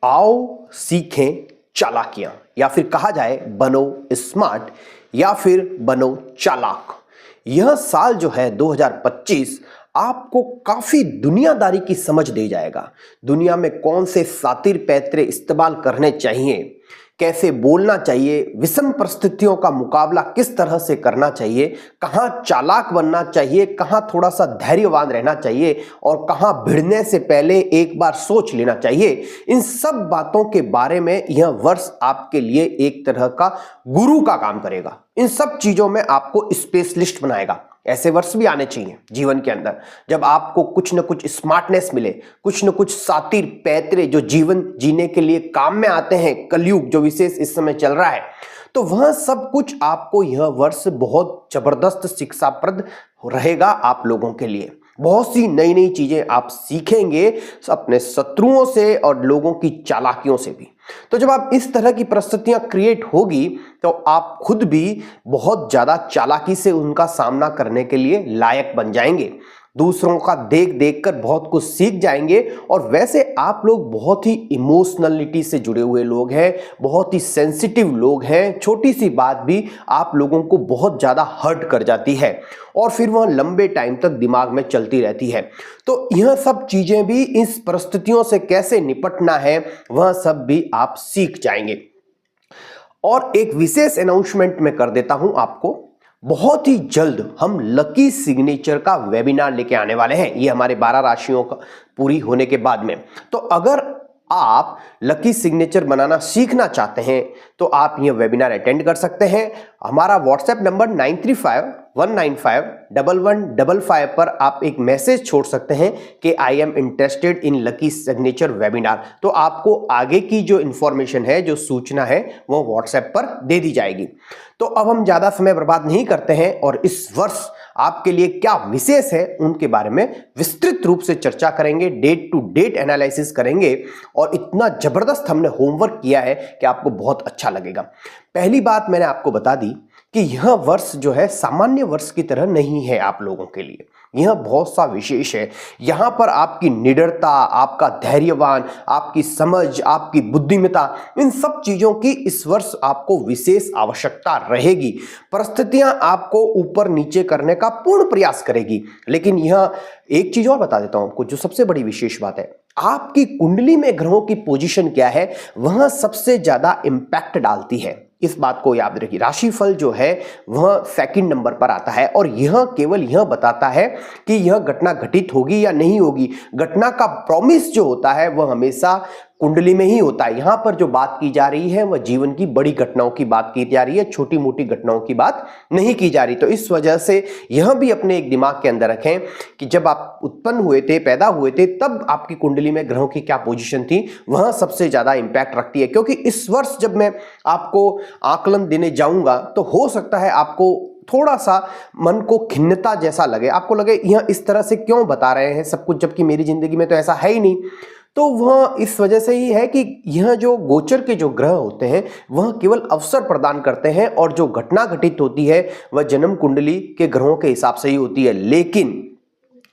आओ सीखें चालाकियां, या फिर कहा जाए बनो स्मार्ट या फिर बनो चालाक। यह साल जो है 2025 आपको काफी दुनियादारी की समझ दे जाएगा। दुनिया में कौन से सातिर पैतरे इस्तेमाल करने चाहिए, कैसे बोलना चाहिए, विषम परिस्थितियों का मुकाबला किस तरह से करना चाहिए, कहां चालाक बनना चाहिए, कहां थोड़ा सा धैर्यवान रहना चाहिए और कहां भिड़ने से पहले एक बार सोच लेना चाहिए। इन सब बातों के बारे में यह वर्ष आपके लिए एक तरह का गुरु का काम करेगा। इन सब चीजों में आपको स्पेशलिस्ट बनाएगा। ऐसे वर्ष भी आने चाहिए जीवन के अंदर, जब आपको कुछ न कुछ स्मार्टनेस मिले, कुछ न कुछ सातिर पैतरे जो जीवन जीने के लिए काम में आते हैं। कलयुग जो विशेष इस समय चल रहा है, तो वह सब कुछ आपको यह वर्ष बहुत जबरदस्त शिक्षाप्रद रहेगा आप लोगों के लिए। बहुत सी नई नई चीजें आप सीखेंगे अपने शत्रुओं से और लोगों की चालाकियों से भी। तो जब आप इस तरह की परिस्थितियां क्रिएट होगी तो आप खुद भी बहुत ज्यादा चालाकी से उनका सामना करने के लिए लायक बन जाएंगे। दूसरों का देख देख कर बहुत कुछ सीख जाएंगे। और वैसे आप लोग बहुत ही इमोशनलिटी से जुड़े हुए लोग हैं, बहुत ही सेंसिटिव लोग हैं। छोटी सी बात भी आप लोगों को बहुत ज्यादा हर्ट कर जाती है और फिर वह लंबे टाइम तक दिमाग में चलती रहती है। तो यह सब चीजें भी, इस परिस्थितियों से कैसे निपटना है, वह सब भी आप सीख जाएंगे। और एक विशेष अनाउंसमेंट मैं कर देता हूं आपको, बहुत ही जल्द हम लकी सिग्नेचर का वेबिनार लेके आने वाले हैं। ये हमारे 12 राशियों का पूरी होने के बाद में। तो अगर आप लकी सिग्नेचर बनाना सीखना चाहते हैं तो आप यह वेबिनार अटेंड कर सकते हैं। हमारा व्हाट्सएप नंबर 9351951155 पर आप एक मैसेज छोड़ सकते हैं कि I am interested in lucky signature webinar. तो आपको आगे की जो इंफॉर्मेशन है, जो सूचना है, वो व्हाट्सएप पर दे दी जाएगी। तो अब हम ज्यादा समय बर्बाद नहीं करते हैं और इस वर्ष आपके लिए क्या विशेष है उनके बारे में विस्तृत रूप से चर्चा करेंगे, डेट टू डेट एनालिसिस करेंगे। और इतना जबरदस्त हमने होमवर्क किया है कि आपको बहुत अच्छा लगेगा। पहली बात मैंने आपको बता दी कि यह वर्ष जो है सामान्य वर्ष की तरह नहीं है आप लोगों के लिए। यह बहुत सा विशेष है। यहां पर आपकी निडरता, आपका धैर्यवान, आपकी समझ, आपकी बुद्धिमत्ता, इन सब चीजों की इस वर्ष आपको विशेष आवश्यकता रहेगी। परिस्थितियां आपको ऊपर नीचे करने का पूर्ण प्रयास करेगी। लेकिन यह एक चीज और बता देता हूं आपको, जो सबसे बड़ी विशेष बात है, आपकी कुंडली में ग्रहों की पोजीशन क्या है, वह सबसे ज्यादा इंपैक्ट डालती है। इस बात को याद रखिए। राशिफल जो है वह सेकंड नंबर पर आता है और यह केवल यह बताता है कि यह घटना घटित होगी या नहीं होगी। घटना का प्रॉमिस जो होता है वह हमेशा कुंडली में ही होता है। यहां पर जो बात की जा रही है वह जीवन की बड़ी घटनाओं की बात की जा रही है, छोटी मोटी घटनाओं की बात नहीं की जा रही। तो इस वजह से यह भी अपने एक दिमाग के अंदर रखें कि जब आप उत्पन्न हुए थे, पैदा हुए थे, तब आपकी कुंडली में ग्रहों की क्या पोजीशन थी, वह सबसे ज्यादा इंपैक्ट रखती है। क्योंकि इस वर्ष जब मैं आपको आकलन देने जाऊंगा तो हो सकता है आपको थोड़ा सा मन को खिन्नता जैसा लगे, आपको लगे यह इस तरह से क्यों बता रहे हैं सब कुछ, जबकि मेरी जिंदगी में तो ऐसा है ही नहीं। तो वह इस वजह से ही है कि यह जो गोचर के जो ग्रह होते हैं वह केवल अवसर प्रदान करते हैं और जो घटना घटित होती है वह जन्म कुंडली के ग्रहों के हिसाब से ही होती है। लेकिन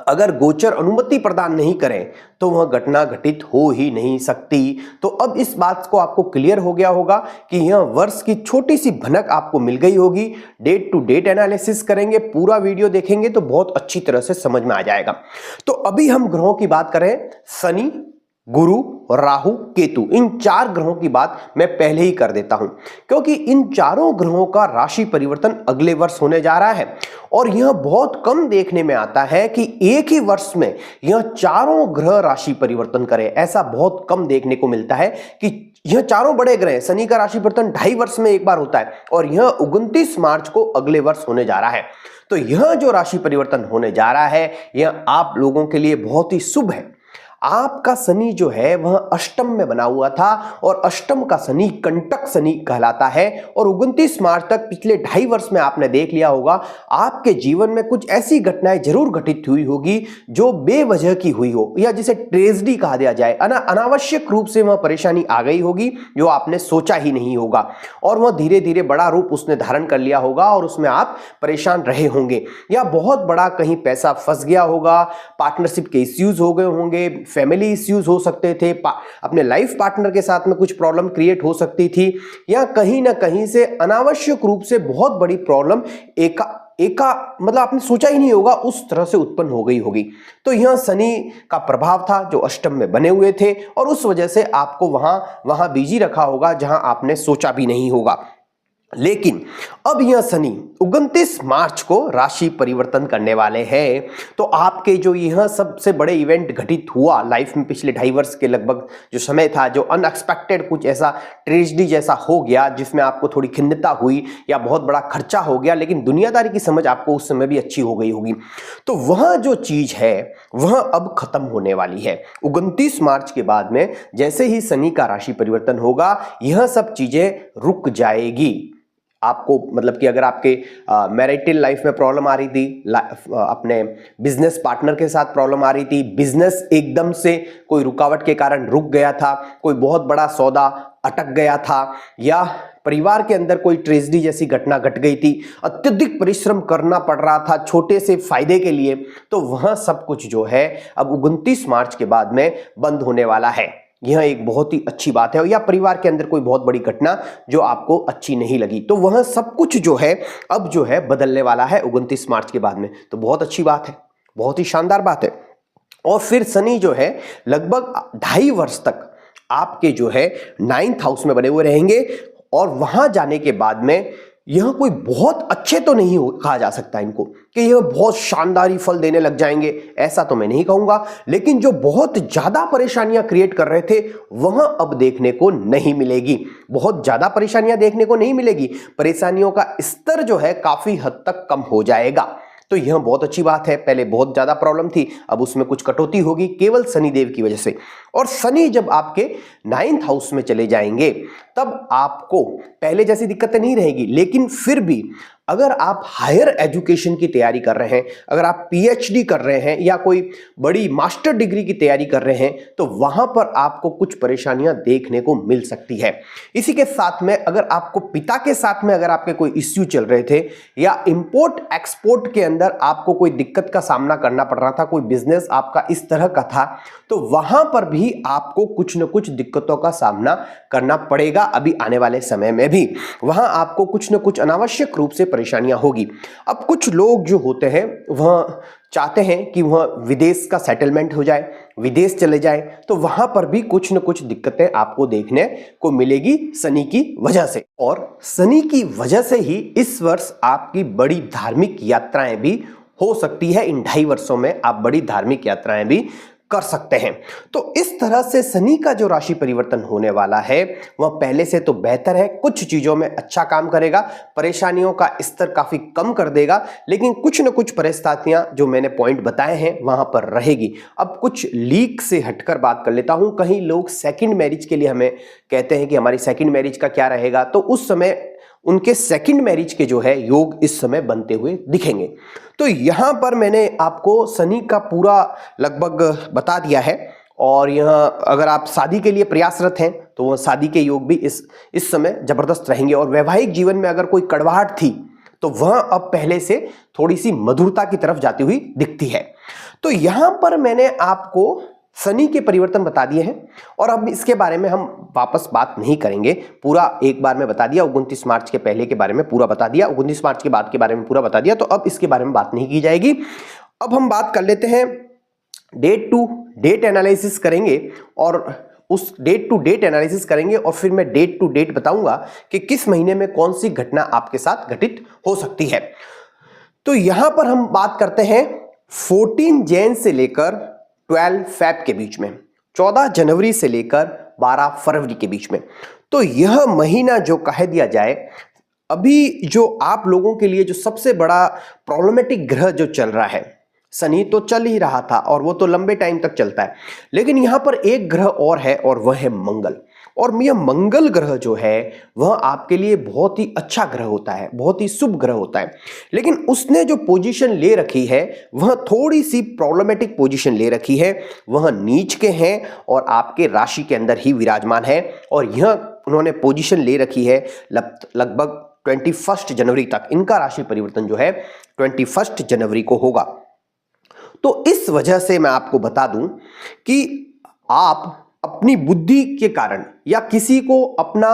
अगर गोचर अनुमति प्रदान नहीं करें तो वह घटना घटित हो ही नहीं सकती। तो अब इस बात को आपको क्लियर हो गया होगा कि यह वर्ष की छोटी सी भनक आपको मिल गई होगी। डेट टू डेट एनालिसिस करेंगे, पूरा वीडियो देखेंगे तो बहुत अच्छी तरह से समझ में आ जाएगा। तो अभी हम ग्रहों की बात करें, शनि, गुरु, राहु, केतु, इन 4 ग्रहों की बात मैं पहले ही कर देता हूं, क्योंकि इन चारों ग्रहों का राशि परिवर्तन अगले वर्ष होने जा रहा है। और यह बहुत कम देखने में आता है कि एक ही वर्ष में यह चारों ग्रह राशि परिवर्तन करें। ऐसा बहुत कम देखने को मिलता है कि यह चारों बड़े ग्रह, शनि का राशि परिवर्तन 2.5 वर्ष में एक बार होता है और यह 29 मार्च को अगले वर्ष होने जा रहा है। तो यह जो राशि परिवर्तन होने जा रहा है यह आप लोगों के लिए बहुत ही शुभ है। आपका शनि जो है वह अष्टम में बना हुआ था और अष्टम का शनि कंटक शनि कहलाता है। और 29 मार्च तक पिछले 2.5 वर्ष में आपने देख लिया होगा आपके जीवन में कुछ ऐसी घटनाएं जरूर घटित हुई होगी जो बेवजह की हुई हो, या जिसे ट्रेजेडी कहा दिया जाए। अनावश्यक रूप से वह परेशानी आ गई होगी जो आपने सोचा ही नहीं होगा और वह धीरे धीरे बड़ा रूप उसने धारण कर लिया होगा और उसमें आप परेशान रहे होंगे, या बहुत बड़ा कहीं पैसा फंस गया होगा, पार्टनरशिप के इश्यूज हो गए होंगे, फैमिली इश्यूज हो सकते थे, अपने लाइफ पार्टनर के साथ में कुछ प्रॉब्लम क्रिएट हो सकती थी, या कहीं ना कहीं से अनावश्यक रूप से बहुत बड़ी प्रॉब्लम मतलब आपने सोचा ही नहीं होगा उस तरह से उत्पन्न हो गई होगी। तो यह शनि का प्रभाव था जो अष्टम में बने हुए थे, और उस वजह से आपको वहां बिजी रखा होगा जहां आपने सोचा भी नहीं होगा। लेकिन अब यह शनि 29 मार्च को राशि परिवर्तन करने वाले हैं। तो आपके जो यह सबसे बड़े इवेंट घटित हुआ लाइफ में पिछले 2.5 वर्ष के लगभग जो समय था, जो अनएक्सपेक्टेड कुछ ऐसा ट्रेजेडी जैसा हो गया जिसमें आपको थोड़ी खिन्नता हुई या बहुत बड़ा खर्चा हो गया, लेकिन दुनियादारी की समझ आपको उस समय भी अच्छी हो गई होगी, तो वह जो चीज है वह अब खत्म होने वाली है। 29 मार्च के बाद में जैसे ही शनि का राशि परिवर्तन होगा, यह सब चीजें रुक जाएगी। आपको मतलब कि अगर आपके मैरिटल लाइफ में प्रॉब्लम आ रही थी, अपने बिजनेस पार्टनर के साथ प्रॉब्लम आ रही थी, बिजनेस एकदम से कोई रुकावट के कारण रुक गया था, कोई बहुत बड़ा सौदा अटक गया था, या परिवार के अंदर कोई ट्रेजेडी जैसी घटना घट गई थी, अत्यधिक परिश्रम करना पड़ रहा था छोटे से फायदे के लिए, तो वह सब कुछ जो है अब 29 मार्च के बाद में बंद होने वाला है। यह एक बहुत ही अच्छी बात है। या परिवार के अंदर कोई बहुत बड़ी घटना जो आपको अच्छी नहीं लगी, तो वह सब कुछ जो है अब जो है बदलने वाला है 29 मार्च के बाद में। तो बहुत अच्छी बात है, बहुत ही शानदार बात है। और फिर शनि जो है लगभग 2.5 वर्ष तक आपके जो है 9th हाउस में बने हुए रहेंगे, और वहां जाने के बाद में यह कोई बहुत अच्छे तो नहीं कहा जा सकता इनको कि यह बहुत शानदारी फल देने लग जाएंगे, ऐसा तो मैं नहीं कहूंगा, लेकिन जो बहुत ज्यादा परेशानियां क्रिएट कर रहे थे वह अब देखने को नहीं मिलेगी। बहुत ज्यादा परेशानियां देखने को नहीं मिलेगी, परेशानियों का स्तर जो है काफी हद तक कम हो जाएगा। तो यह बहुत अच्छी बात है। पहले बहुत ज्यादा प्रॉब्लम थी, अब उसमें कुछ कटौती होगी केवल शनिदेव की वजह से। और शनि जब आपके 9th हाउस में चले जाएंगे तब आपको पहले जैसी दिक्कतें नहीं रहेगी, लेकिन फिर भी अगर आप हायर एजुकेशन की तैयारी कर रहे हैं, अगर आप पीएचडी कर रहे हैं या कोई बड़ी मास्टर डिग्री की तैयारी कर रहे हैं, तो वहां पर आपको कुछ परेशानियां देखने को मिल सकती है। इसी के साथ में अगर आपको पिता के साथ में अगर आपके कोई इश्यू चल रहे थे, या इंपोर्ट एक्सपोर्ट के अंदर आपको कोई दिक्कत का सामना करना पड़ रहा था, कोई बिजनेस आपका इस तरह का था, तो वहां पर भी आपको कुछ न कुछ दिक्कतों का सामना करना पड़ेगा। अभी आने वाले समय में भी वहां आपको कुछ न कुछ अनावश्यक रूप से परेशानियां होगी। अब कुछ लोग जो होते हैं वह चाहते हैं कि वह विदेश का सेटलमेंट हो जाए, विदेश चले जाए, तो वहां पर भी कुछ न कुछ दिक्कतें आपको देखने को मिलेगी शनि की वजह से। और शनि की वजह से ही इस वर्ष आपकी बड़ी धार्मिक यात्राएं भी हो सकती है। इन 2.5 वर्षों में आप बड़ी धार्मिक यात्राएं भी कर सकते हैं। तो इस तरह से शनि का जो राशि परिवर्तन होने वाला है वह पहले से तो बेहतर है, कुछ चीजों में अच्छा काम करेगा, परेशानियों का स्तर काफी कम कर देगा, लेकिन कुछ न कुछ परिस्थितियां जो मैंने पॉइंट बताए हैं वहां पर रहेगी। अब कुछ लीक से हटकर बात कर लेता हूं। कहीं लोग सेकंड मैरिज के लिए हमें कहते हैं कि हमारी सेकंड मैरिज का क्या रहेगा, तो उस समय उनके सेकंड मैरिज के जो है योग इस समय बनते हुए दिखेंगे। तो यहां पर मैंने आपको शनि का पूरा लगभग बता दिया है। और यह अगर आप शादी के लिए प्रयासरत हैं तो वह शादी के योग भी इस समय जबरदस्त रहेंगे। और वैवाहिक जीवन में अगर कोई कड़वाहट थी तो वह अब पहले से थोड़ी सी मधुरता की तरफ जाती हुई दिखती है। तो यहां पर मैंने आपको शनि के परिवर्तन बता दिए हैं, और अब इसके बारे में हम वापस बात नहीं करेंगे। पूरा एक बार में बता दिया, 29 मार्च के पहले के बारे में पूरा बता दिया, 19 मार्च के बाद के बारे में पूरा बता दिया, तो अब इसके बारे में बात नहीं की जाएगी। अब हम बात कर लेते हैं डेट टू डेट एनालिसिस करेंगे, और उस डेट टू डेट एनालिसिस करेंगे, और फिर मैं डेट टू डेट बताऊंगा कि किस महीने में कौन सी घटना आपके साथ घटित हो सकती है। तो यहां पर हम बात करते हैं 14 जैन से लेकर 12 फेब के बीच में, 14 जनवरी से लेकर 12 फरवरी के बीच में। तो यह महीना जो कह दिया जाए, अभी जो आप लोगों के लिए जो सबसे बड़ा प्रॉब्लमेटिक ग्रह जो चल रहा है, शनि तो चल ही रहा था और वो तो लंबे टाइम तक चलता है, लेकिन यहां पर एक ग्रह और है और वह है मंगल। और यह मंगल ग्रह जो है वह आपके लिए बहुत ही अच्छा ग्रह होता है, बहुत ही शुभ ग्रह होता है, लेकिन उसने जो पोजीशन ले रखी है वह थोड़ी सी प्रॉब्लमेटिक पोजीशन ले रखी है। वह नीच के हैं और आपके राशि के अंदर ही विराजमान है, और यह उन्होंने पोजीशन ले रखी है लगभग 21 जनवरी तक। इनका राशि परिवर्तन जो है 21 जनवरी को होगा। तो इस वजह से मैं आपको बता दूं कि आप अपनी बुद्धि के कारण या किसी को अपना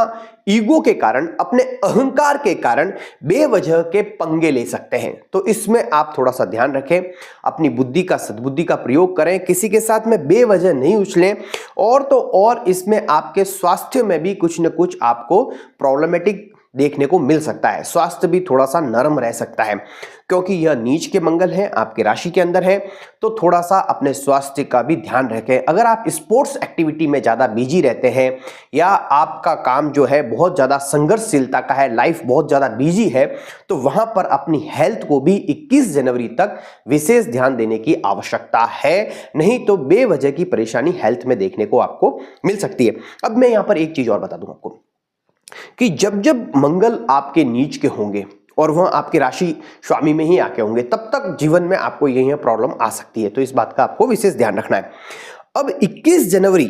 ईगो के कारण, अपने अहंकार के कारण बेवजह के पंगे ले सकते हैं। तो इसमें आप थोड़ा सा ध्यान रखें, अपनी बुद्धि का, सद्बुद्धि का प्रयोग करें, किसी के साथ में बेवजह नहीं उछलें। और तो और इसमें आपके स्वास्थ्य में भी कुछ न कुछ आपको प्रॉब्लमेटिक देखने को मिल सकता है। स्वास्थ्य भी थोड़ा सा नरम रह सकता है, क्योंकि यह नीच के मंगल है, आपके राशि के अंदर है। तो थोड़ा सा अपने स्वास्थ्य का भी ध्यान रखें। अगर आप स्पोर्ट्स एक्टिविटी में ज़्यादा बिजी रहते हैं या आपका काम जो है बहुत ज़्यादा संघर्षशीलता का है, लाइफ बहुत ज़्यादा बिजी है, तो वहाँ पर अपनी हेल्थ को भी 21 जनवरी तक विशेष ध्यान देने की आवश्यकता है। नहीं तो बेवजह की परेशानी हेल्थ में देखने को आपको मिल सकती है। अब मैं यहाँ पर एक चीज़ और बता दूँ आपको कि जब जब मंगल आपके नीच के होंगे और वह आपके राशि स्वामी में ही आके होंगे, तब तक जीवन में आपको यही प्रॉब्लम आ सकती है। तो इस बात का आपको विशेष ध्यान रखना है। अब 21 जनवरी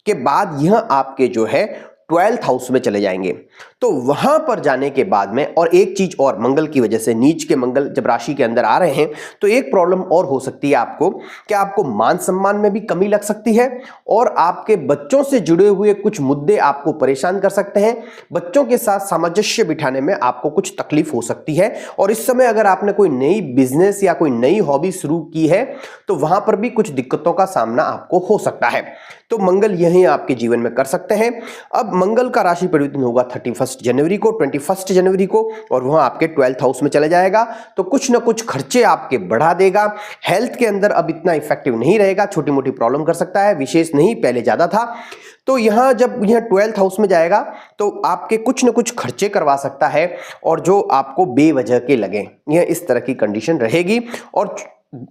के बाद यह आपके जो है 12th हाउस में चले जाएंगे। तो वहां पर जाने के बाद में, और एक चीज और, मंगल की वजह से, नीच के मंगल जब राशि के अंदर आ रहे हैं तो एक प्रॉब्लम और हो सकती है आपको, कि आपको मान सम्मान में भी कमी लग सकती है और आपके बच्चों से जुड़े हुए कुछ मुद्दे आपको परेशान कर सकते हैं। बच्चों के साथ सामंजस्य बिठाने में आपको कुछ तकलीफ हो सकती है। और इस समय अगर आपने कोई नई बिजनेस या कोई नई हॉबी शुरू की है तो वहां पर भी कुछ दिक्कतों का सामना आपको हो सकता है। तो मंगल यही आपके जीवन में कर सकते हैं। अब मंगल का राशि परिवर्तन होगा 21 जनवरी को, और वह आपके 12th हाउस में चले जाएगा। तो कुछ ना कुछ खर्चे आपके बढ़ा देगा। हेल्थ के अंदर अब इतना इफेक्टिव नहीं रहेगा, छोटी मोटी प्रॉब्लम कर सकता है, विशेष नहीं, पहले ज्यादा था। तो यहां जब यह 12th हाउस में जाएगा तो आपके कुछ न कुछ खर्चे करवा सकता है, और जो आपको बेवजह के लगे, यह इस तरह की कंडीशन रहेगी। और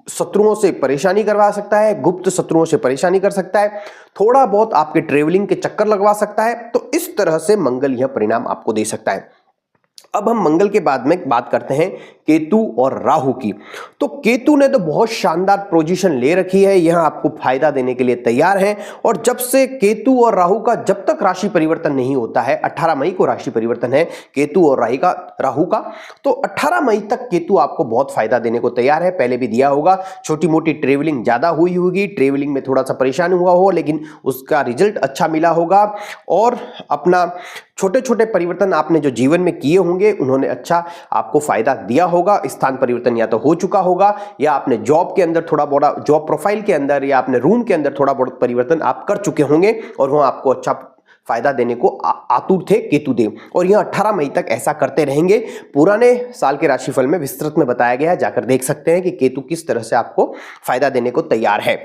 शत्रुओं से परेशानी करवा सकता है, गुप्त शत्रुओं से परेशानी कर सकता है, थोड़ा बहुत आपके ट्रेवलिंग के चक्कर लगवा सकता है। तो इस तरह से मंगल यह परिणाम आपको दे सकता है। अब हम मंगल के बाद में बात करते हैं केतु और राहु की। तो केतु ने तो बहुत शानदार पोजीशन ले रखी है, यह आपको फायदा देने के लिए तैयार है। और जब से केतु और राहु का जब तक राशि परिवर्तन नहीं होता है, 18 मई को राशि परिवर्तन है केतु और राहु का, तो 18 मई तक केतु आपको बहुत फायदा देने को तैयार है। पहले भी दिया होगा, छोटी मोटी ट्रेवलिंग ज्यादा हुई होगी, ट्रेवलिंग में थोड़ा सा परेशान हुआ हो, लेकिन उसका रिजल्ट अच्छा मिला होगा। और अपना छोटे छोटे परिवर्तन आपने जो जीवन में किए होंगे, उन्होंने अच्छा आपको फायदा दिया होगा। स्थान परिवर्तन या तो हो चुका होगा, या आपने जॉब के अंदर थोड़ा बड़ा, जॉब प्रोफाइल के अंदर या अपने रूम के अंदर थोड़ा बहुत परिवर्तन आप कर चुके होंगे, और वह आपको अच्छा फायदा देने को आतुर थे केतु देव। और यह 18 मई तक ऐसा करते रहेंगे। पुराने साल के राशिफल में विस्तृत में बताया गया है, जाकर देख सकते हैं कि केतु किस तरह से आपको फायदा देने को तैयार है।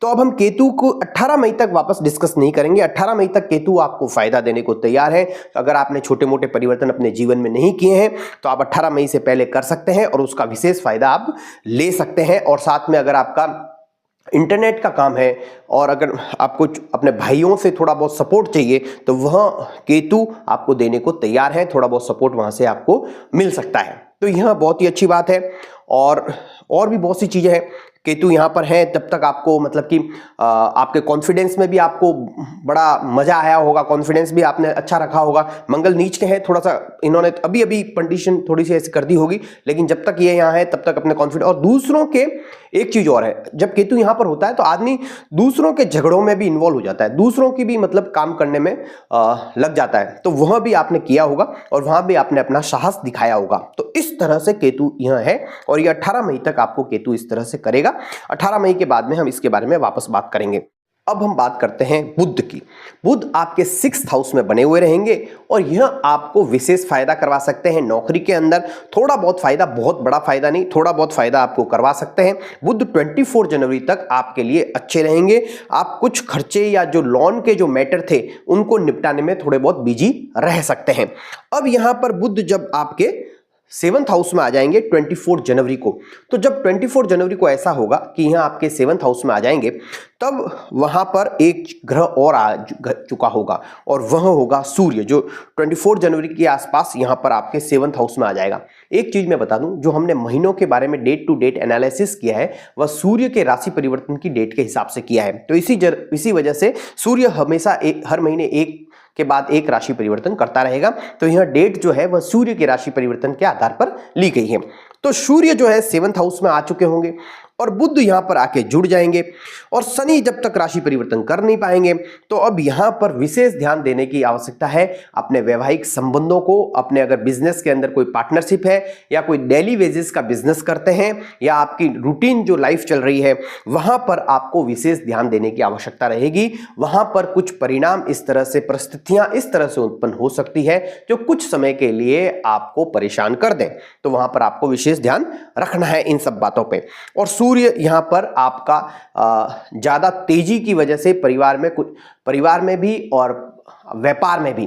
तो अब हम केतु को 18 मई तक वापस डिस्कस नहीं करेंगे। 18 मई तक केतु आपको फायदा देने को तैयार है। अगर आपने छोटे मोटे परिवर्तन अपने जीवन में नहीं किए हैं तो आप 18 मई से पहले कर सकते हैं, और उसका विशेष फायदा आप ले सकते हैं। और साथ में अगर आपका इंटरनेट का काम है और अगर आपको अपने भाइयों से थोड़ा बहुत सपोर्ट चाहिए, तो वह केतु आपको देने को तैयार है। थोड़ा बहुत सपोर्ट वहां से आपको मिल सकता है। तो यह बहुत ही अच्छी बात है। और भी बहुत सी चीजें हैं। केतु यहाँ पर है तब तक आपको, मतलब कि आपके कॉन्फिडेंस में भी आपको बड़ा मजा आया होगा, कॉन्फिडेंस भी आपने अच्छा रखा होगा। मंगल नीच के हैं, थोड़ा सा इन्होंने अभी अभी कंडीशन थोड़ी सी ऐसी कर दी होगी, लेकिन जब तक ये यहाँ है तब तक अपने कॉन्फिडेंस। और दूसरों के, एक चीज और है, जब केतु यहाँ पर होता है तो आदमी दूसरों के झगड़ों में भी इन्वॉल्व हो जाता है, दूसरों की भी मतलब काम करने में लग जाता है। तो वह भी आपने किया होगा और वहां भी आपने अपना साहस दिखाया होगा। तो इस तरह से केतु यह है, और ये 18 मई तक आपको केतु इस तरह से करेगा। 18 मई के बाद में हम इसके बारे में वापस बात करेंगे। अब हम बात करते हैं बुध की। बुध आपके 6th हाउस में बने हुए रहेंगे, और यह आपको विशेष फायदा करवा सकते हैं नौकरी के अंदर। थोड़ा बहुत फायदा, बहुत बड़ा फायदा नहीं, थोड़ा बहुत फायदा आपको करवा सकते हैं। बुध 24 जनवरी तक आपके लिए अच्छे रहेंगे। आप कुछ खर्चे या जो लोन के जो मैटर थे उनको निपटाने में थोड़े बहुत बिजी रह सकते हैं। अब यहां पर बुध जब आपके 7th हाउस में आ जाएंगे 24 जनवरी को, तो जब 24 जनवरी को ऐसा होगा कि यहाँ आपके 7th हाउस में आ जाएंगे, तब वहां पर एक ग्रह और आ चुका होगा, और वह होगा सूर्य, जो 24 जनवरी के आसपास यहाँ पर आपके 7th हाउस में आ जाएगा। एक चीज मैं बता दूं, जो हमने महीनों के बारे में डेट टू डेट एनालिसिस किया है, वह सूर्य के राशि परिवर्तन की डेट के हिसाब से किया है। तो इसी वजह से सूर्य हमेशा हर महीने एक के बाद एक राशि परिवर्तन करता रहेगा। तो यह डेट जो है वह सूर्य के राशि परिवर्तन के आधार पर ली गई है। तो सूर्य जो है 7th हाउस में आ चुके होंगे और बुध यहां पर आके जुड़ जाएंगे और शनि जब तक राशि परिवर्तन कर नहीं पाएंगे, तो अब यहां पर विशेष ध्यान देने की आवश्यकता है अपने वैवाहिक संबंधों को। अपने अगर बिजनेस के अंदर कोई पार्टनरशिप है या कोई डेली वेजेस का बिजनेस करते हैं या आपकी रूटीन जो लाइफ चल रही है, वहां पर आपको विशेष ध्यान देने की आवश्यकता रहेगी। वहां पर कुछ परिणाम इस तरह से, परिस्थितियां इस तरह से उत्पन्न हो सकती है जो कुछ समय के लिए आपको परेशान कर दें, तो वहां पर आपको विशेष ध्यान रखना है इन सब बातों पर। और सूर्य यहां पर आपका ज्यादा तेजी की वजह से परिवार में भी और व्यापार में भी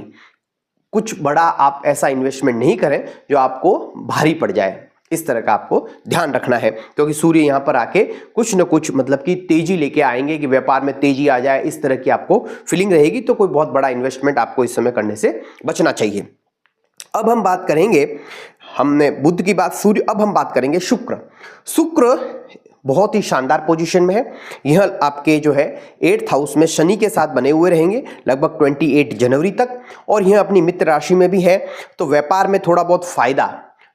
कुछ बड़ा आप ऐसा इन्वेस्टमेंट नहीं करें जो आपको भारी पड़ जाए। इस तरह का आपको ध्यान रखना है, क्योंकि सूर्य यहां पर आके कुछ न कुछ मतलब कि तेजी लेके आएंगे कि व्यापार में तेजी आ जाए, इस तरह की आपको फीलिंग रहेगी। तो कोई बहुत बड़ा इन्वेस्टमेंट आपको इस समय करने से बचना चाहिए। अब हम बात करेंगे, हमने बुध की बात, सूर्य, अब हम बात करेंगे शुक्र। शुक्र बहुत ही शानदार पोजीशन में है। यह आपके जो है 8th हाउस में शनि के साथ बने हुए रहेंगे लगभग 28 जनवरी तक, और यह अपनी मित्र राशि में भी है। तो व्यापार में थोड़ा बहुत फायदा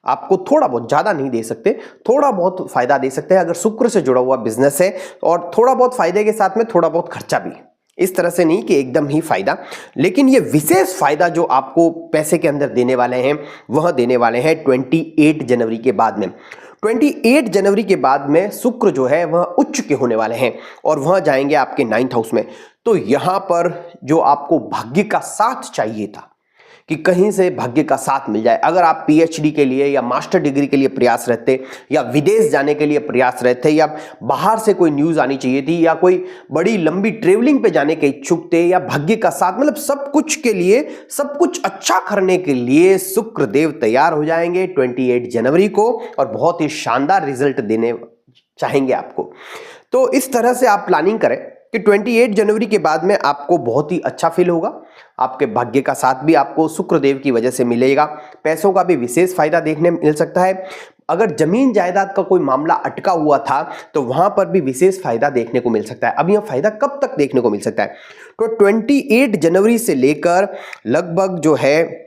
आपको, थोड़ा बहुत, ज्यादा नहीं दे सकते, थोड़ा बहुत फायदा दे सकते हैं अगर शुक्र से जुड़ा हुआ बिजनेस है, और थोड़ा बहुत फायदे के साथ में थोड़ा बहुत खर्चा भी। इस तरह से नहीं कि एकदम ही फायदा, लेकिन ये विशेष फायदा जो आपको पैसे के अंदर देने वाले हैं वह देने वाले हैं 28 जनवरी के बाद में। 28 जनवरी के बाद में शुक्र जो है वह उच्च के होने वाले हैं और वह जाएंगे आपके 9th हाउस में। तो यहां पर जो आपको भाग्य का साथ चाहिए था कि कहीं से भाग्य का साथ मिल जाए, अगर आप पीएचडी के लिए या मास्टर डिग्री के लिए प्रयास रहते, या विदेश जाने के लिए प्रयास रहते, या बाहर से कोई न्यूज आनी चाहिए थी, या कोई बड़ी लंबी ट्रेवलिंग पे जाने के इच्छुक थे, या भाग्य का साथ, मतलब सब कुछ के लिए, सब कुछ अच्छा करने के लिए शुक्र देव तैयार हो जाएंगे 28 जनवरी को और बहुत ही शानदार रिजल्ट देने चाहेंगे आपको। तो इस तरह से आप प्लानिंग करें कि 28 जनवरी के बाद में आपको बहुत ही अच्छा फील होगा। आपके भाग्य का साथ भी आपको शुक्र देव की वजह से मिलेगा। पैसों का भी विशेष फायदा देखने मिल सकता है। अगर जमीन जायदाद का कोई मामला अटका हुआ था तो वहां पर भी विशेष फायदा देखने को मिल सकता है। अब यह फायदा कब तक देखने को मिल सकता है? तो 28 जनवरी से लेकर लगभग जो है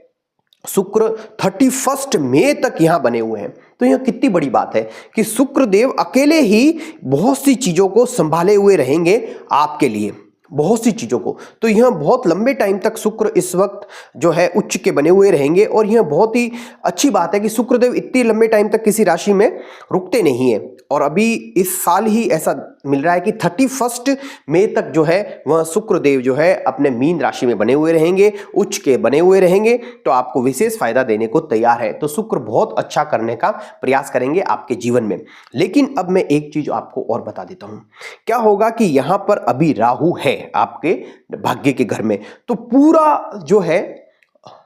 शुक्र 31 मई तक यहां बने हुए हैं। तो यह कितनी बड़ी बात है कि शुक्र देव अकेले ही बहुत सी चीजों को संभाले हुए रहेंगे आपके लिए, बहुत सी चीजों को। तो यह बहुत लंबे टाइम तक शुक्र इस वक्त जो है उच्च के बने हुए रहेंगे, और यह बहुत ही अच्छी बात है कि शुक्रदेव इतने लंबे टाइम तक किसी राशि में रुकते नहीं है। और अभी इस साल ही ऐसा मिल रहा है कि 31 मई तक जो है वह शुक्रदेव जो है अपने मीन राशि में बने हुए रहेंगे, उच्च के बने हुए रहेंगे। तो आपको विशेष फायदा देने को तैयार है। तो शुक्र बहुत अच्छा करने का प्रयास करेंगे आपके जीवन में। लेकिन अब मैं एक चीज आपको और बता देता हूं, क्या होगा कि यहां पर अभी राहु है आपके भाग्य के घर में, तो पूरा जो है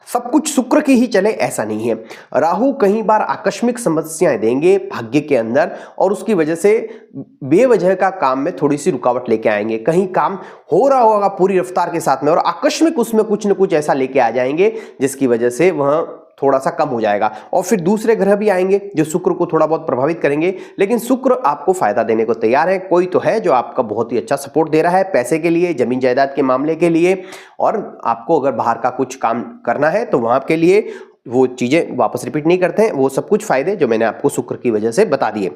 सब कुछ शुक्र की ही चले ऐसा नहीं है। राहु कई बार आकस्मिक समस्याएं देंगे भाग्य के अंदर, और उसकी वजह से बेवजह का काम में थोड़ी सी रुकावट लेके आएंगे। कहीं काम हो रहा होगा पूरी रफ्तार के साथ में और आकस्मिक उसमें कुछ न कुछ ऐसा लेके आ जाएंगे जिसकी वजह से वह थोड़ा सा कम हो जाएगा। और फिर दूसरे ग्रह भी आएंगे जो शुक्र को थोड़ा बहुत प्रभावित करेंगे, लेकिन शुक्र आपको फायदा देने को तैयार है। कोई तो है जो आपका बहुत ही अच्छा सपोर्ट दे रहा है पैसे के लिए, जमीन जायदाद के मामले के लिए, और आपको अगर बाहर का कुछ काम करना है तो वहां के लिए वो चीजें वापस रिपीट नहीं करते हैं। वो सब कुछ फायदे जो मैंने आपको शुक्र की वजह से बता दिए।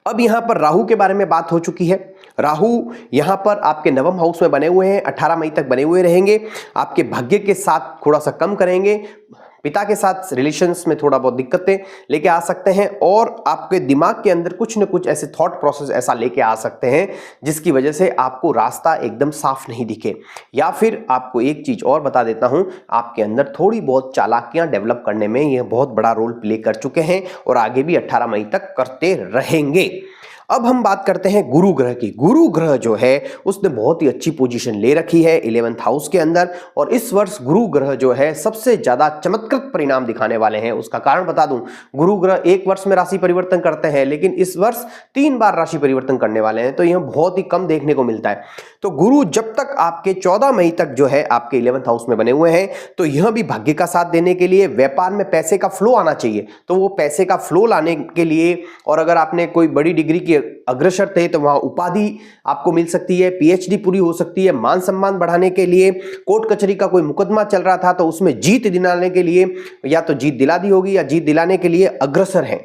अब यहां पर राहु के बारे में बात हो चुकी है। राहु यहां पर आपके 9वें हाउस में बने हुए हैं, 18 मई तक बने हुए रहेंगे। आपके भाग्य के साथ थोड़ा सा कम करेंगे, पिता के साथ रिलेशंस में थोड़ा बहुत दिक्कतें लेके आ सकते हैं, और आपके दिमाग के अंदर कुछ न कुछ ऐसे थॉट प्रोसेस ऐसा लेके आ सकते हैं जिसकी वजह से आपको रास्ता एकदम साफ नहीं दिखे। या फिर आपको एक चीज और बता देता हूं, आपके अंदर थोड़ी बहुत चालाकियां डेवलप करने में यह बहुत बड़ा रोल प्ले कर चुके हैं और आगे भी 18 मई तक करते रहेंगे। अब हम बात करते हैं गुरु ग्रह की। गुरु ग्रह जो है उसने बहुत ही अच्छी पोजीशन ले रखी है 11th हाउस के अंदर, और इस वर्ष गुरु ग्रह जो है सबसे ज्यादा चमत्कृत परिणाम दिखाने वाले हैं। उसका कारण बता दूं, गुरु ग्रह एक वर्ष में राशि परिवर्तन करते हैं, लेकिन इस वर्ष 3 बार राशि परिवर्तन करने वाले हैं, तो यह बहुत ही कम देखने को मिलता है। तो गुरु जब तक आपके 14 मई तक जो है आपके 11th हाउस में बने हुए हैं, तो यह भी भाग्य का साथ देने के लिए, व्यापार में पैसे का फ्लो आना चाहिए, तो वो पैसे का फ्लो लाने के लिए, और अगर आपने कोई बड़ी डिग्री की अग्रसर थे तो वहां उपाधि आपको मिल सकती है, पीएचडी पूरी हो सकती है, मान सम्मान बढ़ाने के लिए, कोर्ट कचहरी का कोई मुकदमा चल रहा था तो उसमें जीत दिलाने के लिए, या तो जीत दिला दी होगी या जीत दिलाने के लिए अग्रसर हैं,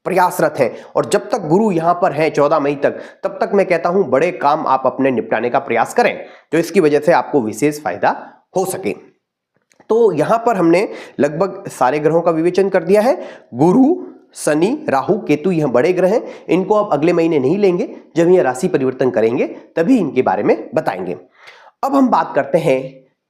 प्रयासरत हैं। और जब तक गुरु यहां पर है 14 मई तक, तब तक मैं कहता हूं बड़े काम आप अपने निपटाने का प्रयास करें, तो इसकी वजह से आपको विशेष फायदा हो सके। तो यहां पर हमने लगभग सारे ग्रहों का विवेचन कर दिया है। गुरु, शनि, राहु, केतु यह बड़े ग्रह हैं, इनको अब अगले महीने नहीं लेंगे, जब यह राशि परिवर्तन करेंगे तभी इनके बारे में बताएंगे। अब हम बात करते हैं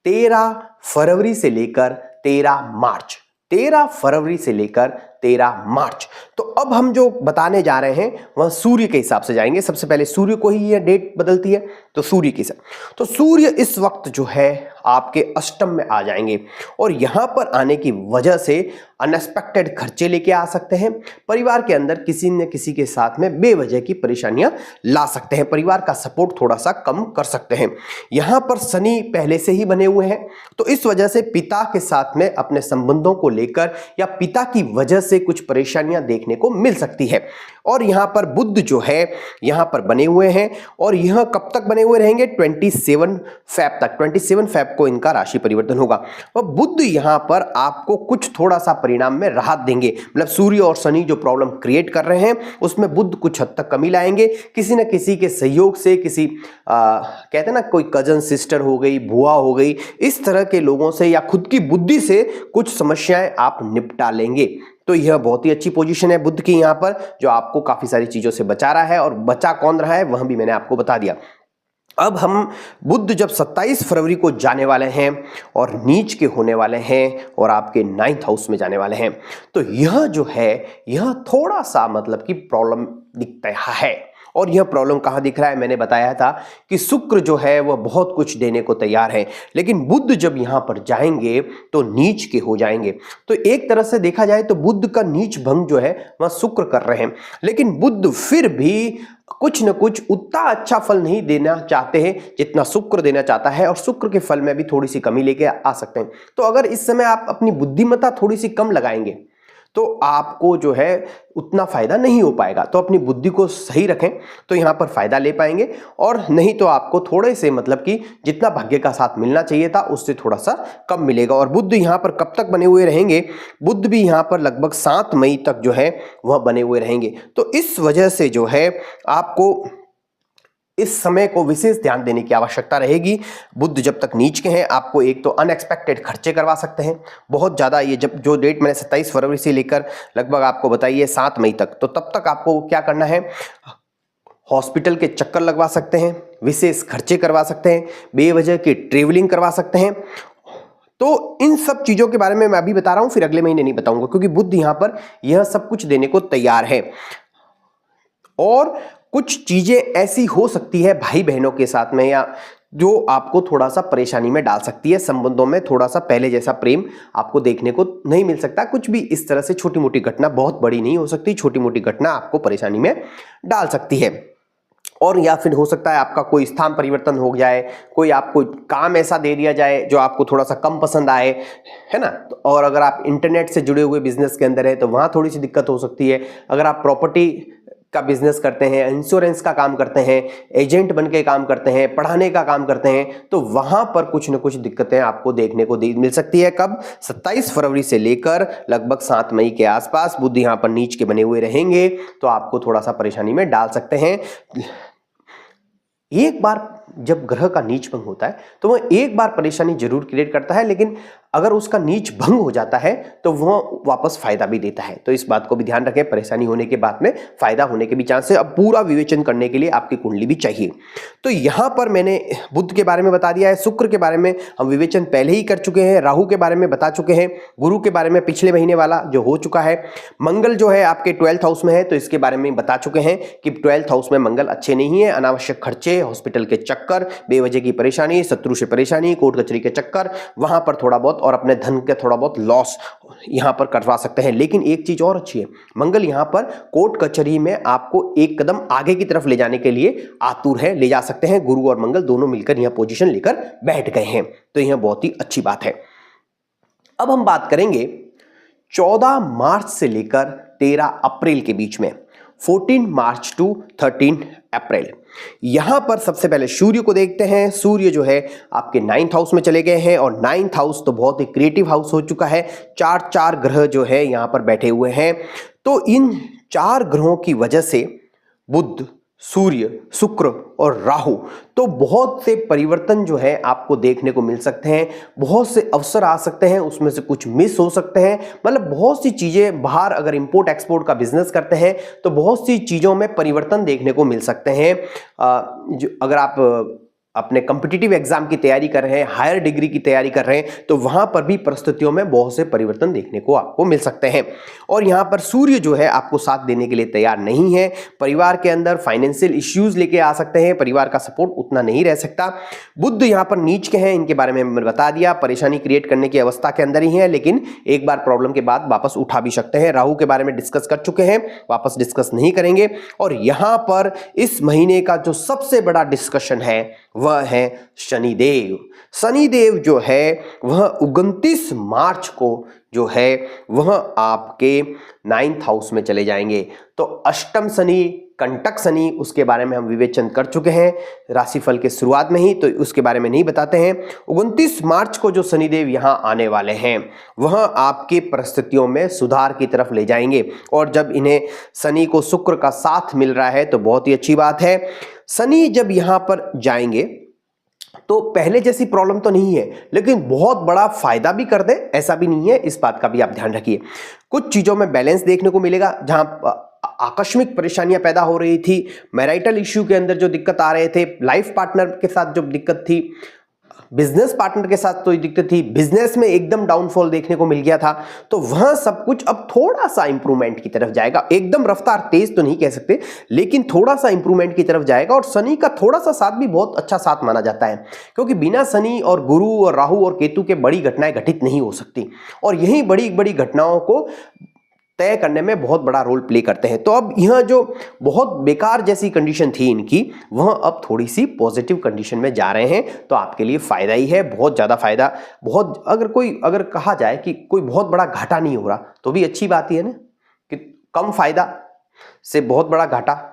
13 फरवरी से लेकर 13 मार्च, 13 फरवरी से लेकर 13 मार्च। तो अब हम जो बताने जा रहे हैं वह सूर्य के हिसाब से जाएंगे। सबसे पहले सूर्य को ही यह डेट बदलती है, तो सूर्य के हिसाब, तो सूर्य इस वक्त जो है आपके अष्टम में आ जाएंगे और यहां पर आने की वजह से अनएक्सपेक्टेड खर्चे लेके आ सकते हैं। परिवार के अंदर किसी न किसी के साथ में बेवजह की परेशानियां ला सकते हैं, परिवार का सपोर्ट थोड़ा सा कम कर सकते हैं। यहां पर शनि पहले से ही बने हुए हैं, तो इस वजह से पिता के साथ में अपने संबंधों को लेकर या पिता की वजह से कुछ परेशानियां देखने को मिल सकती है। और यहां पर बुध जो है यहां पर बने हुए हैं और यह कब तक बने हुए रहेंगे? 27 फेब तक। 27 फेब को इनका राशि परिवर्तन होगा और बुध यहां पर आपको कुछ थोड़ा सा परिणाम में राहत देंगे। मतलब सूर्य और शनि जो प्रॉब्लम क्रिएट कर रहे हैं उसमें बुध कुछ हद तक कमी लाएंगे। किसी न किसी के सहयोग से, किसी कहते हैं ना, कोई कजन सिस्टर हो गई, बुआ हो गई, इस तरह के लोगों से या खुद की बुद्धि से कुछ समस्याएं आप निपटा लेंगे। तो यह बहुत ही अच्छी पोजीशन है बुध की यहां पर, जो आपको काफी सारी चीजों से बचा रहा है। और बचा कौन रहा है वह भी मैंने आपको बता दिया। अब हम बुध जब 27 फरवरी को जाने वाले हैं और नीच के होने वाले हैं और आपके 9th हाउस में जाने वाले हैं, तो यह जो है यह थोड़ा सा मतलब कि प्रॉब्लम दिखता है। और यह प्रॉब्लम कहां दिख रहा है? मैंने बताया था कि शुक्र जो है वह बहुत कुछ देने को तैयार है, लेकिन बुध जब यहां पर जाएंगे तो नीच के हो जाएंगे। तो एक तरह से देखा जाए तो बुध का नीच भंग जो है वह शुक्र कर रहे हैं, लेकिन बुध फिर भी कुछ न कुछ उतना अच्छा फल नहीं देना चाहते हैं जितना शुक्र देना चाहता है, और शुक्र के फल में भी थोड़ी सी कमी लेके आ सकते हैं। तो अगर इस समय आप अपनी बुद्धिमत्ता थोड़ी सी कम लगाएंगे तो आपको जो है उतना फायदा नहीं हो पाएगा। तो अपनी बुद्धि को सही रखें तो यहां पर फायदा ले पाएंगे, और नहीं तो आपको थोड़े से मतलब कि जितना भाग्य का साथ मिलना चाहिए था उससे थोड़ा सा कम मिलेगा। और बुध यहां पर कब तक बने हुए रहेंगे? बुध भी यहां पर लगभग 7 मई तक जो है वह बने हुए रहेंगे। तो इस वजह से जो है आपको इस समय को विशेष ध्यान देने की आवश्यकता रहेगी। बुध जब तक नीच के हैं आपको एक तो अनएक्सपेक्टेड खर्चे करवा सकते हैं बहुत ज़्यादा। ये जब जो डेट मैंने 27 फरवरी से लेकर लगभग आपको बताई है 7 मई तक, तो तब तक आपको क्या करना है? हॉस्पिटल के चक्कर लगवा सकते हैं, विशेष खर्चे करवा सकते हैं, बेवजह की ट्रेवलिंग करवा सकते हैं। तो इन सब चीज़ों के बारे में मैं अभी बता रहा हूँ, फिर अगले महीने नहीं बताऊंगा, क्योंकि बुध यहाँ पर यह सब कुछ देने को तैयार है। और कुछ चीजें ऐसी हो सकती है भाई बहनों के साथ में, या जो आपको थोड़ा सा परेशानी में डाल सकती है। संबंधों में थोड़ा सा पहले जैसा प्रेम आपको देखने को नहीं मिल सकता। कुछ भी इस तरह से छोटी मोटी घटना, बहुत बड़ी नहीं हो सकती, छोटी मोटी घटना आपको परेशानी में डाल सकती है। और या फिर हो सकता है आपका कोई स्थान परिवर्तन हो जाए, कोई आपको काम ऐसा दे दिया जाए जो आपको थोड़ा सा कम पसंद आए, है ना। और अगर आप इंटरनेट से जुड़े हुए बिजनेस के अंदर है तो वहाँ थोड़ी सी दिक्कत हो सकती है। अगर आप प्रॉपर्टी का बिजनेस करते हैं, इंश्योरेंस का काम करते हैं, एजेंट बन के काम करते हैं, पढ़ाने का काम करते हैं, तो वहां पर कुछ न कुछ दिक्कतें आपको देखने को मिल सकती है। कब? 27 फरवरी से लेकर लगभग 7 मई के आसपास बुध यहां पर नीच के बने हुए रहेंगे, तो आपको थोड़ा सा परेशानी में डाल सकते हैं। एक बार जब ग्रह का नीच भंग होता है तो वह एक बार परेशानी जरूर क्रिएट करता है, लेकिन अगर उसका नीच भंग हो जाता है तो वह वापस फायदा भी देता है। तो इस बात को भी ध्यान रखें, परेशानी होने के बाद में फायदा होने के भी चांस है। अब पूरा विवेचन करने के लिए आपकी कुंडली भी चाहिए। तो यहां पर मैंने बुध के बारे में बता दिया है, शुक्र के बारे में हम विवेचन पहले ही कर चुके हैं, राहु के बारे में बता चुके हैं, गुरु के बारे में पिछले महीने वाला जो हो चुका है, मंगल जो है आपके 12th हाउस में है तो इसके बारे में बता चुके हैं कि 12th हाउस में मंगल अच्छे नहीं है। अनावश्यक खर्चे, हॉस्पिटल के चक्कर, बेवजह की परेशानी, शत्रु से परेशानी, कोर्ट कचहरी के चक्कर, वहां पर थोड़ा बहुत, और अपने धन के थोड़ा बहुत लॉस यहां पर करवा सकते हैं। लेकिन एक चीज और अच्छी है, मंगल यहां पर कोर्ट कचहरी में आपको एक कदम आगे की तरफ ले जाने के लिए आतुर है, ले जा सकते हैं। गुरु और मंगल दोनों मिलकर यहां पोजीशन लेकर बैठ गए हैं, तो यह बहुत ही अच्छी बात है। अब हम बात करेंगे 14 मार्च से लेकर 13 अप्रैल के बीच में, 14 मार्च टू 13 अप्रैल। यहां पर सबसे पहले सूर्य को देखते हैं। सूर्य जो है आपके 9th हाउस में चले गए हैं, और 9th हाउस तो बहुत ही क्रिएटिव हाउस हो चुका है। 4 ग्रह जो है यहां पर बैठे हुए हैं। तो इन चार ग्रहों की वजह से बुध, सूर्य, शुक्र और राहु, तो बहुत से परिवर्तन जो है आपको देखने को मिल सकते हैं। बहुत से अवसर आ सकते हैं, उसमें से कुछ मिस हो सकते हैं। मतलब बहुत सी चीजें, बाहर अगर इंपोर्ट एक्सपोर्ट का बिजनेस करते हैं तो बहुत सी चीजों में परिवर्तन देखने को मिल सकते हैं। जो अगर आप अपने कॉम्पिटिटिव एग्जाम की तैयारी कर रहे हैं, हायर डिग्री की तैयारी कर रहे हैं, तो वहां पर भी परिस्थितियों में बहुत से परिवर्तन देखने को आपको मिल सकते हैं। और यहां पर सूर्य जो है आपको साथ देने के लिए तैयार नहीं है। परिवार के अंदर फाइनेंशियल इश्यूज लेके आ सकते हैं, परिवार का सपोर्ट उतना नहीं रह सकता। बुध यहां पर नीच के हैं, इनके बारे में मैंने बता दिया, परेशानी क्रिएट करने की अवस्था के अंदर ही है, लेकिन एक बार प्रॉब्लम के बाद वापस उठा भी सकते हैं। राहु के बारे में डिस्कस कर चुके हैं, वापस डिस्कस नहीं करेंगे। और यहां पर इस महीने का जो सबसे बड़ा डिस्कशन है वह है शनिदेव। शनिदेव जो है वह 29 मार्च को जो है वह आपके 9th हाउस में चले जाएंगे। तो अष्टम शनि, कंटक शनि, उसके बारे में हम विवेचन कर चुके हैं राशिफल के शुरुआत में ही, तो उसके बारे में नहीं बताते हैं। 29 मार्च को जो शनिदेव यहां आने वाले हैं वह आपकी परिस्थितियों में सुधार की तरफ ले जाएंगे। और जब इन्हें शनि को शुक्र का साथ मिल रहा है तो बहुत ही अच्छी बात है। शनि जब यहां पर जाएंगे तो पहले जैसी प्रॉब्लम तो नहीं है, लेकिन बहुत बड़ा फायदा भी कर दे ऐसा भी नहीं है, इस बात का भी आप ध्यान रखिए। कुछ चीजों में बैलेंस देखने को मिलेगा। जहां आकस्मिक परेशानियां पैदा हो रही थी, मैरिटल इश्यू के अंदर जो दिक्कत आ रहे थे, लाइफ पार्टनर के साथ जो दिक्कत थी, बिजनेस पार्टनर के साथ तो दिक्कत थी, बिजनेस में एकदम डाउनफॉल देखने को मिल गया था, तो वह सब कुछ अब थोड़ा सा इंप्रूवमेंट की तरफ जाएगा। एकदम रफ्तार तेज तो नहीं कह सकते, लेकिन थोड़ा सा इंप्रूवमेंट की तरफ जाएगा। और शनि का थोड़ा सा साथ भी बहुत अच्छा साथ माना जाता है, क्योंकि बिना शनि और गुरु और राहु और केतु के बड़ी घटनाएं घटित नहीं हो सकती, और यही बड़ी बड़ी घटनाओं को तय करने में बहुत बड़ा रोल प्ले करते हैं। तो अब यह जो बहुत बेकार जैसी कंडीशन थी इनकी, वह अब थोड़ी सी पॉजिटिव कंडीशन में जा रहे हैं, तो आपके लिए फायदा ही है, बहुत ज्यादा फायदा। बहुत अगर कहा जाए कि कोई बहुत बड़ा घाटा नहीं हो रहा तो भी अच्छी बात ही है ना, कि कम फायदा से बहुत बड़ा घाटा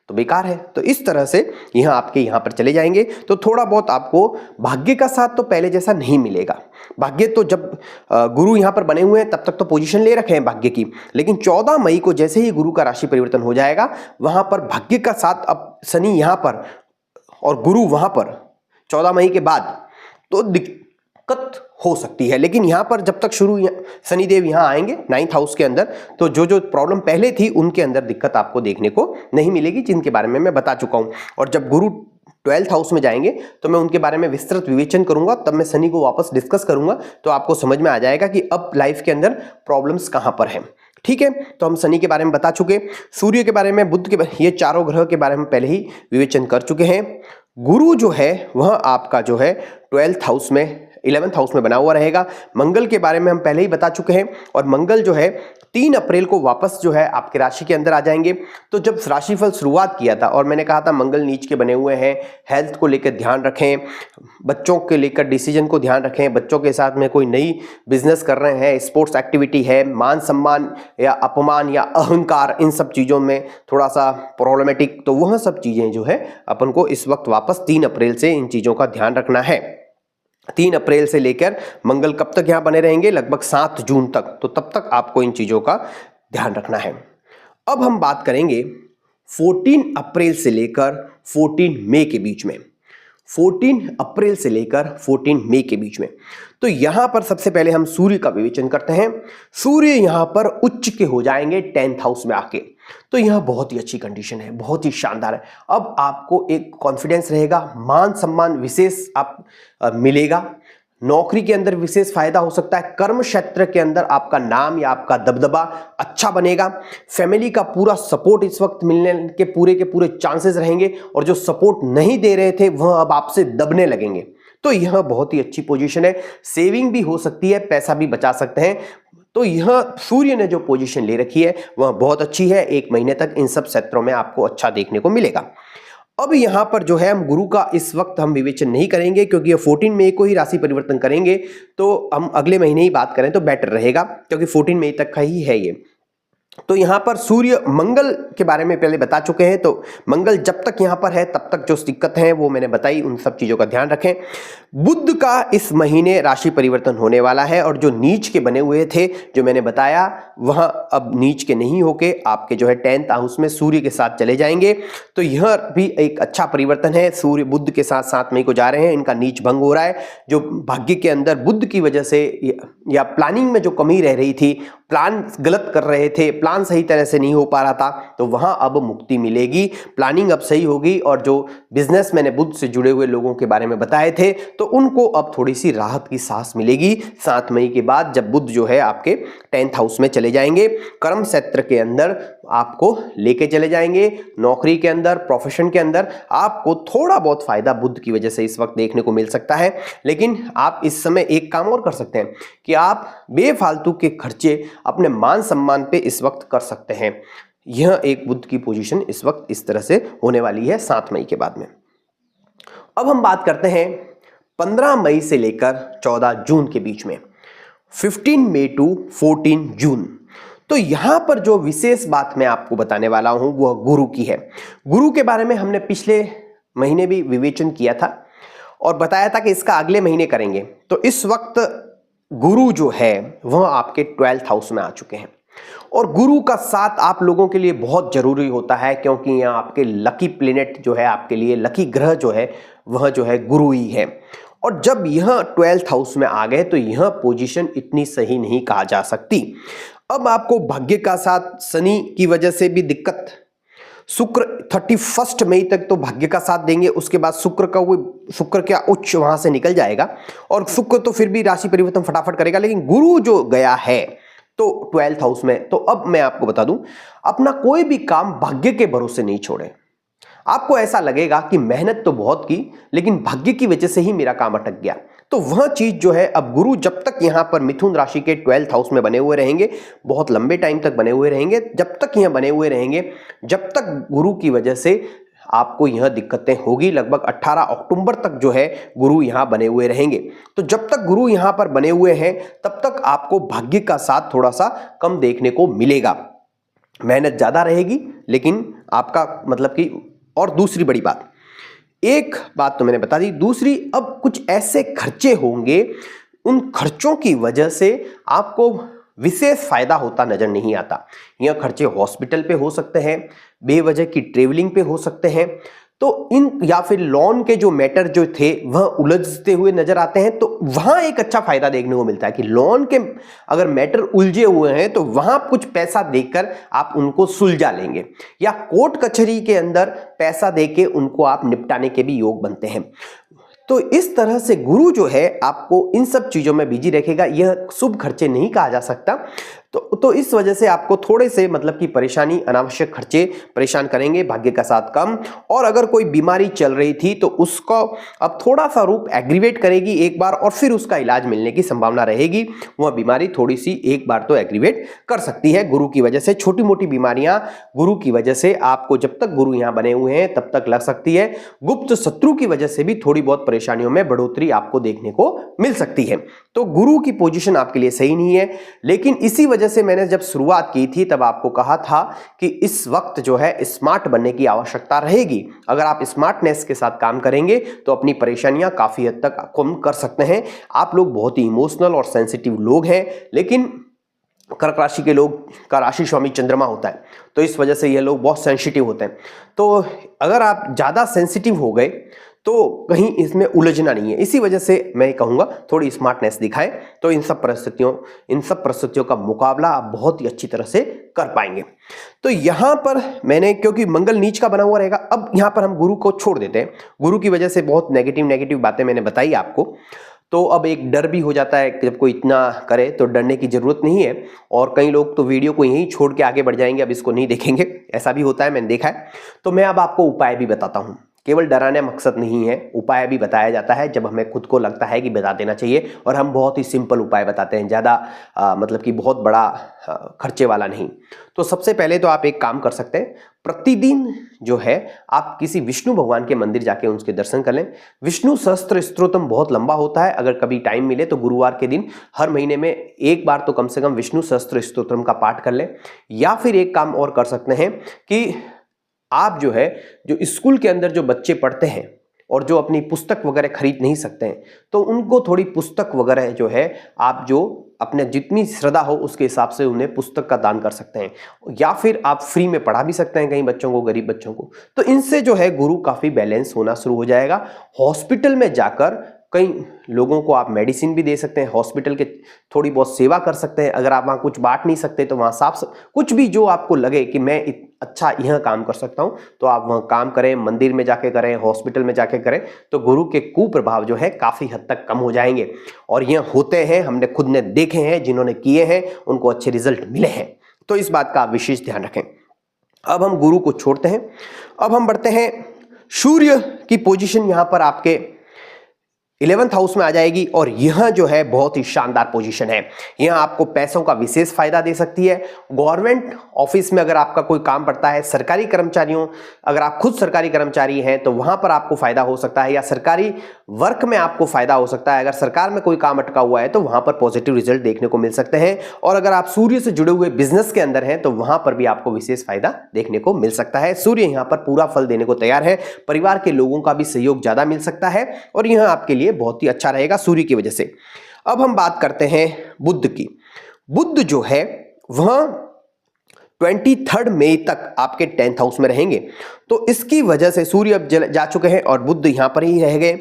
तो बेकार है। तो इस तरह से यहां आपके यहां पर चले जाएंगे, तो थोड़ा बहुत आपको भाग्य का साथ तो पहले जैसा नहीं मिलेगा। भाग्य तो जब गुरु यहां पर बने हुए हैं तब तक तो पोजीशन ले रखे हैं भाग्य की, लेकिन 14 मई को जैसे ही गुरु का राशि परिवर्तन हो जाएगा, वहां पर भाग्य का साथ अब शनि यहां पर और गुरु वहां पर 14 मई के बाद तो दिक्कत हो सकती है। लेकिन यहां पर जब तक शनिदेव यहां आएंगे 9th हाउस के अंदर, तो जो प्रॉब्लम पहले थी उनके अंदर दिक्कत आपको देखने को नहीं मिलेगी, जिनके बारे में मैं बता चुका हूं। और जब गुरु 12th हाउस में जाएंगे तो मैं उनके बारे में विस्तृत विवेचन करूंगा, तब मैं शनि को वापस डिस्कस करूंगा, तो आपको समझ में आ जाएगा कि अब लाइफ के अंदर प्रॉब्लम्स कहां पर हैं। ठीक है, तो हम शनि के बारे में बता चुके, सूर्य के बारे में, बुध के बारे में, ये चारों ग्रह के बारे में पहले ही विवेचन कर चुके हैं। गुरु जो है वह आपका जो है 12th हाउस में, 11th हाउस में बना हुआ रहेगा। मंगल के बारे में हम पहले ही बता चुके हैं, और मंगल जो है 3 अप्रैल को वापस जो है आपके राशि के अंदर आ जाएंगे। तो जब राशिफल शुरुआत किया था और मैंने कहा था मंगल नीच के बने हुए हैं, हेल्थ को लेकर ध्यान रखें, बच्चों के लेकर डिसीजन को ध्यान रखें, बच्चों के साथ में कोई नई बिजनेस कर रहे हैं, स्पोर्ट्स एक्टिविटी है, मान सम्मान या अपमान या अहंकार, इन सब चीज़ों में थोड़ा सा प्रॉब्लमेटिक, तो वह सब चीज़ें जो है अपन को इस वक्त वापस 3 अप्रैल से इन चीज़ों का ध्यान रखना है। 3 अप्रैल से लेकर मंगल कब तक यहां बने रहेंगे, लगभग 7 जून तक, तो तब तक आपको इन चीजों का ध्यान रखना है। अब हम बात करेंगे 14 अप्रैल से लेकर 14 मई के बीच में, 14 अप्रैल से लेकर 14 मई के बीच में। तो यहां पर सबसे पहले हम सूर्य का विवेचन करते हैं। सूर्य यहां पर उच्च के हो जाएंगे 10th हाउस में आके, तो यह बहुत ही अच्छी कंडीशन है, बहुत ही शानदार है। अब आपको एक कॉन्फिडेंस रहेगा, मान सम्मान विशेष आप मिलेगा, नौकरी के अंदर विशेष फायदा हो सकता है, कर्म क्षेत्र के अंदर आपका नाम या आपका दबदबा अच्छा बनेगा, फैमिली का पूरा सपोर्ट इस वक्त मिलने के पूरे चांसेस रहेंगे, और जो सपोर्ट नहीं दे रहे थे वह अब आपसे दबने लगेंगे। तो यह बहुत ही अच्छी पोजीशन है, सेविंग भी हो सकती है, पैसा भी बचा सकते हैं। तो यह सूर्य ने जो पोजीशन ले रखी है वह बहुत अच्छी है, 1 महीने तक इन सब क्षेत्रों में आपको अच्छा देखने को मिलेगा। अब यहां पर जो है हम गुरु का इस वक्त हम विवेचन नहीं करेंगे, क्योंकि ये 14 मई को ही राशि परिवर्तन करेंगे, तो हम अगले महीने ही बात करें तो बेटर रहेगा, क्योंकि 14 मई तक का ही है ये। तो यहां पर सूर्य, मंगल के बारे में पहले बता चुके हैं, तो मंगल जब तक यहां पर है तब तक जो दिक्कत है वो मैंने बताई, उन सब चीजों का ध्यान रखें। बुध का इस महीने राशि परिवर्तन होने वाला है और जो नीच के बने हुए थे जो मैंने बताया वह अब नीच के नहीं होके आपके जो है 10th हाउस में सूर्य के साथ चले जाएंगे। तो यह भी एक अच्छा परिवर्तन है। सूर्य बुध के साथ 7 मई को जा रहे हैं, इनका नीच भंग हो रहा है। जो भाग्य के अंदर बुध की वजह से या प्लानिंग में जो कमी रह रही थी, प्लान गलत कर रहे थे, प्लान सही तरह से नहीं हो पा रहा था, तो वहां अब मुक्ति मिलेगी। प्लानिंग अब सही होगी और जो बिजनेस मैंने बुध से जुड़े हुए लोगों के बारे में बताए थे तो उनको अब थोड़ी सी राहत की सांस मिलेगी 7 मई के बाद, जब बुध जो है आपके 10th हाउस में चले जाएंगे। कर्म क्षेत्र के अंदर आपको लेके चले जाएंगे, नौकरी के अंदर, प्रोफेशन के अंदर आपको थोड़ा बहुत फायदा बुध की वजह से इस वक्त देखने को मिल सकता है। लेकिन आप इस समय एक काम और कर सकते हैं कि आप बेफालतू के खर्चे अपने मान सम्मान पे इस वक्त कर सकते हैं। यह एक बुध की पोजीशन इस वक्त इस तरह से होने वाली है 7 मई के बाद में। अब हम बात करते हैं 15 मई से लेकर 14 जून के बीच में, 15 मई टू 14 जून। तो यहां पर जो विशेष बात मैं आपको बताने वाला हूं वह गुरु की है। गुरु के बारे में हमने पिछले महीने भी विवेचन किया था और बताया था कि इसका अगले महीने करेंगे। तो इस वक्त गुरु जो है वह आपके 12th हाउस में आ चुके हैं और गुरु का साथ आप लोगों के लिए बहुत जरूरी होता है, क्योंकि यहाँ आपके लकी प्लेनेट जो है, आपके लिए लकी ग्रह जो है वह जो है गुरु ही है। और जब यह 12th हाउस में आ गए तो यह पोजीशन इतनी सही नहीं कहा जा सकती। अब आपको भाग्य का साथ शनि की वजह से भी दिक्कत, शुक्र 31 मई तक तो भाग्य का साथ देंगे, उसके बाद शुक्र क्या उच्च वहां से निकल जाएगा और शुक्र तो फिर भी राशि परिवर्तन फटाफट करेगा। लेकिन गुरु जो गया है तो 12th हाउस में, तो अब मैं आपको बता दूं, अपना कोई भी काम भाग्य के भरोसे नहीं छोड़े। आपको ऐसा लगेगा कि मेहनत तो बहुत की लेकिन भाग्य की वजह से ही मेरा काम अटक गया, तो वह चीज जो है, अब गुरु जब तक यहां पर मिथुन राशि के 12th हाउस में बने हुए रहेंगे, बहुत लंबे टाइम तक बने हुए रहेंगे, जब तक यहां बने हुए रहेंगे, जब तक गुरु की वजह से आपको यह दिक्कतें होगी। लगभग 18 अक्टूबर तक जो है गुरु यहां बने हुए रहेंगे। तो जब तक गुरु यहां पर बने हुए हैं तब तक आपको भाग्य का साथ थोड़ा सा कम देखने को मिलेगा, मेहनत ज्यादा रहेगी लेकिन आपका मतलब कि, और दूसरी बड़ी बात, एक बात तो मैंने बता दी, दूसरी अब कुछ ऐसे खर्चे होंगे, उन खर्चों की वजह से आपको विशेष फायदा होता नजर नहीं आता। यह खर्चे हॉस्पिटल पे हो सकते हैं, बेवजह की ट्रेवलिंग पे हो सकते हैं, तो इन या फिर लोन के जो मैटर जो थे वह उलझते हुए नजर आते हैं। तो वहां एक अच्छा फायदा देखने को मिलता है कि लोन के अगर मैटर उलझे हुए हैं तो वहां कुछ पैसा देकर आप उनको सुलझा लेंगे, या कोर्ट कचहरी के अंदर पैसा देके उनको आप निपटाने के भी योग बनते हैं। तो इस तरह से गुरु जो है आपको इन सब चीजों में बिजी रखेगा। यह शुभ खर्चे नहीं कहा जा सकता, तो इस वजह से आपको थोड़े से मतलब कि परेशानी, अनावश्यक खर्चे परेशान करेंगे, भाग्य का साथ कम। और अगर कोई बीमारी चल रही थी तो उसको अब थोड़ा सा रूप एग्रीवेट करेगी एक बार और फिर उसका इलाज मिलने की संभावना रहेगी। वह बीमारी थोड़ी सी एक बार तो एग्रीवेट कर सकती है गुरु की वजह से। छोटी मोटी बीमारियां गुरु की वजह से आपको, जब तक गुरु यहां बने हुए हैं तब तक लग सकती है। गुप्त शत्रु की वजह से भी थोड़ी बहुत परेशानियों में बढ़ोतरी आपको देखने को मिल सकती है। तो गुरु की पोजीशन आपके लिए सही नहीं है। लेकिन इसी वजह से मैंने जब शुरुआत की थी तब आपको कहा था कि इस वक्त जो है स्मार्ट बनने की आवश्यकता रहेगी। अगर आप स्मार्टनेस के साथ काम करेंगे तो अपनी परेशानियां काफी हद तक कम कर सकते हैं। आप लोग बहुत ही इमोशनल और सेंसिटिव लोग हैं, लेकिन कर्क राशि के लोग का राशि स्वामी चंद्रमा होता है, तो इस वजह से ये लोग बहुत सेंसिटिव होते हैं। तो अगर आप ज्यादा सेंसिटिव हो गए तो कहीं इसमें उलझना नहीं है। इसी वजह से मैं कहूंगा थोड़ी स्मार्टनेस दिखाएं, तो इन सब परिस्थितियों का मुकाबला आप बहुत ही अच्छी तरह से कर पाएंगे। तो यहां पर मैंने, क्योंकि मंगल नीच का बना हुआ रहेगा, अब यहां पर हम गुरु को छोड़ देते हैं। गुरु की वजह से बहुत नेगेटिव बातें मैंने बताई आपको, तो अब एक डर भी हो जाता है कि जब कोई इतना करे तो डरने की जरूरत नहीं है। और कई लोग तो वीडियो को यहीं छोड़ के आगे बढ़ जाएंगे, अब इसको नहीं देखेंगे, ऐसा भी होता है, मैंने देखा है। तो मैं अब आपको उपाय भी बताता हूं, केवल डराने मकसद नहीं है, उपाय भी बताया जाता है जब हमें खुद को लगता है कि बता देना चाहिए। और हम बहुत ही सिंपल उपाय बताते हैं, ज़्यादा मतलब कि बहुत बड़ा खर्चे वाला नहीं। तो सबसे पहले तो आप एक काम कर सकते हैं, प्रतिदिन जो है आप किसी विष्णु भगवान के मंदिर जाके उनके दर्शन कर लें। विष्णु सहस्त्र स्तोत्रम बहुत लंबा होता है, अगर कभी टाइम मिले तो गुरुवार के दिन हर महीने में एक बार तो कम से कम विष्णु सहस्त्र स्तोत्रम का पाठ कर लें। या फिर एक काम और कर सकते हैं कि आप जो है, जो स्कूल के अंदर जो बच्चे पढ़ते हैं और जो अपनी पुस्तक वगैरह खरीद नहीं सकते हैं, तो उनको थोड़ी पुस्तक वगैरह जो है आप जो अपने जितनी श्रद्धा हो उसके हिसाब से उन्हें पुस्तक का दान कर सकते हैं, या फिर आप फ्री में पढ़ा भी सकते हैं कई बच्चों को, गरीब बच्चों को। तो इनसे जो है गुरु काफी बैलेंस होना शुरू हो जाएगा। हॉस्पिटल में जाकर कई लोगों को आप मेडिसिन भी दे सकते हैं, हॉस्पिटल के थोड़ी बहुत सेवा कर सकते हैं। अगर आप वहाँ कुछ बांट नहीं सकते तो वहाँ साफ कुछ भी जो आपको लगे कि मैं अच्छा यह काम कर सकता हूँ तो आप वहाँ काम करें, मंदिर में जाके करें, हॉस्पिटल में जाके करें, तो गुरु के कुप्रभाव जो है काफी हद तक कम हो जाएंगे। और यह होते हैं, हमने खुद ने देखे हैं, जिन्होंने किए हैं उनको अच्छे रिजल्ट मिले हैं। तो इस बात का आप विशेष ध्यान रखें। अब हम गुरु को छोड़ते हैं, अब हम बढ़ते हैं सूर्य की पोजीशन यहाँ पर आपके 11th हाउस में आ जाएगी, और यह जो है बहुत ही शानदार पोजीशन है। यह आपको पैसों का विशेष फायदा दे सकती है। गवर्नमेंट ऑफिस में अगर आपका कोई काम पड़ता है, सरकारी कर्मचारियों, अगर आप खुद सरकारी कर्मचारी हैं तो वहां पर आपको फायदा हो सकता है, या सरकारी वर्क में आपको फायदा हो सकता है। अगर सरकार में कोई काम अटका हुआ है तो वहां पर पॉजिटिव रिजल्ट देखने को मिल सकते हैं। और अगर आप सूर्य से जुड़े हुए बिजनेस के अंदर हैं तो वहां पर भी आपको विशेष फायदा देखने को मिल सकता है। सूर्य यहां पर पूरा फल देने को तैयार है। परिवार के लोगों का भी सहयोग ज्यादा मिल सकता है और यह आपके लिए बहुत ही अच्छा रहेगा सूर्य की वजह से। अब हम बात करते हैं बुध की। बुध जो है वह 23 मई तक आपके 10th हाउस में रहेंगे, तो इसकी वजह से सूर्य अब जा चुके हैं और बुध यहां पर ही रह गए।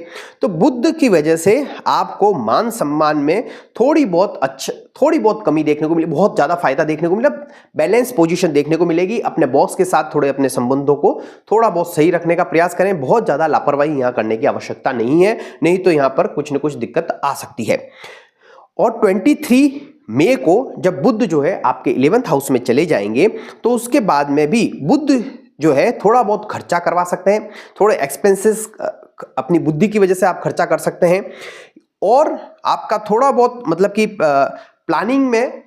तो बुध की वजह से आपको मान सम्मान में थोड़ी बहुत कमी देखने को मिली, बहुत ज्यादा फायदा देखने को मिला, बैलेंस पोजीशन देखने को मिलेगी। अपने बॉस के साथ थोड़े अपने संबंधों को थोड़ा बहुत सही रखने का प्रयास करें। बहुत ज्यादा लापरवाही यहां करने की आवश्यकता नहीं है, नहीं तो यहां पर कुछ न कुछ दिक्कत आ सकती है। और 23 मई को जब बुध जो है आपके 11th हाउस में चले जाएंगे तो उसके बाद में भी बुध जो है थोड़ा बहुत खर्चा करवा सकते हैं, थोड़े एक्सपेंसेस अपनी बुद्धि की वजह से आप खर्चा कर सकते हैं। और आपका थोड़ा बहुत मतलब कि प्लानिंग में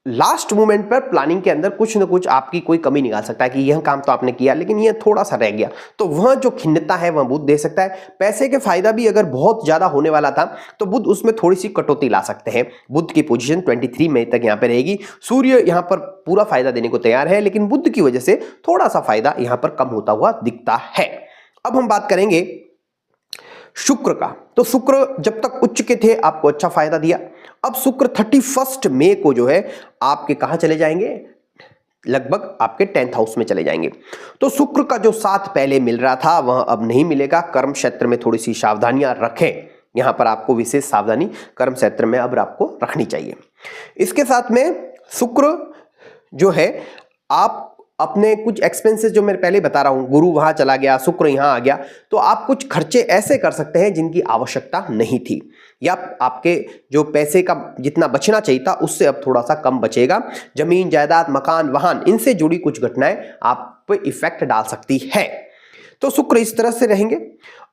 लास्ट मोमेंट पर प्लानिंग के अंदर कुछ न कुछ आपकी कोई कमी निकाल सकता है कि यह काम तो आपने किया लेकिन यह थोड़ा सा रह गया, तो वह जो खिन्नता है वह बुध दे सकता है। पैसे के फायदा भी अगर बहुत ज्यादा होने वाला था तो बुध उसमें थोड़ी सी कटौती ला सकते हैं। बुध की पोजीशन 23 मई तक यहां पर रहेगी। सूर्य यहां पर पूरा फायदा देने को तैयार है, लेकिन बुध की वजह से थोड़ा सा फायदा यहां पर कम होता हुआ दिखता है। अब हम बात करेंगे शुक्र का। तो शुक्र जब तक उच्च के थे आपको अच्छा फायदा दिया। अब शुक्र 31 मई को जो है आपके कहां चले जाएंगे, लगभग आपके 10th हाउस में चले जाएंगे। तो शुक्र का जो साथ पहले मिल रहा था वह अब नहीं मिलेगा। कर्म क्षेत्र में थोड़ी सी सावधानियां रखें, यहां पर आपको विशेष सावधानी कर्म क्षेत्र में अब आपको रखनी चाहिए। इसके साथ में शुक्र जो है आप अपने कुछ एक्सपेंसेस जो मैं पहले बता रहा हूं, गुरु वहां चला गया, शुक्र यहां आ गया, तो आप कुछ खर्चे ऐसे कर सकते हैं जिनकी आवश्यकता नहीं थी, या आपके जो पैसे का जितना बचना चाहिए था उससे अब थोड़ा सा कम बचेगा। जमीन जायदाद मकान वाहन इनसे जुड़ी कुछ घटनाएं आप पे इफेक्ट डाल सकती है। तो शुक्र इस तरह से रहेंगे।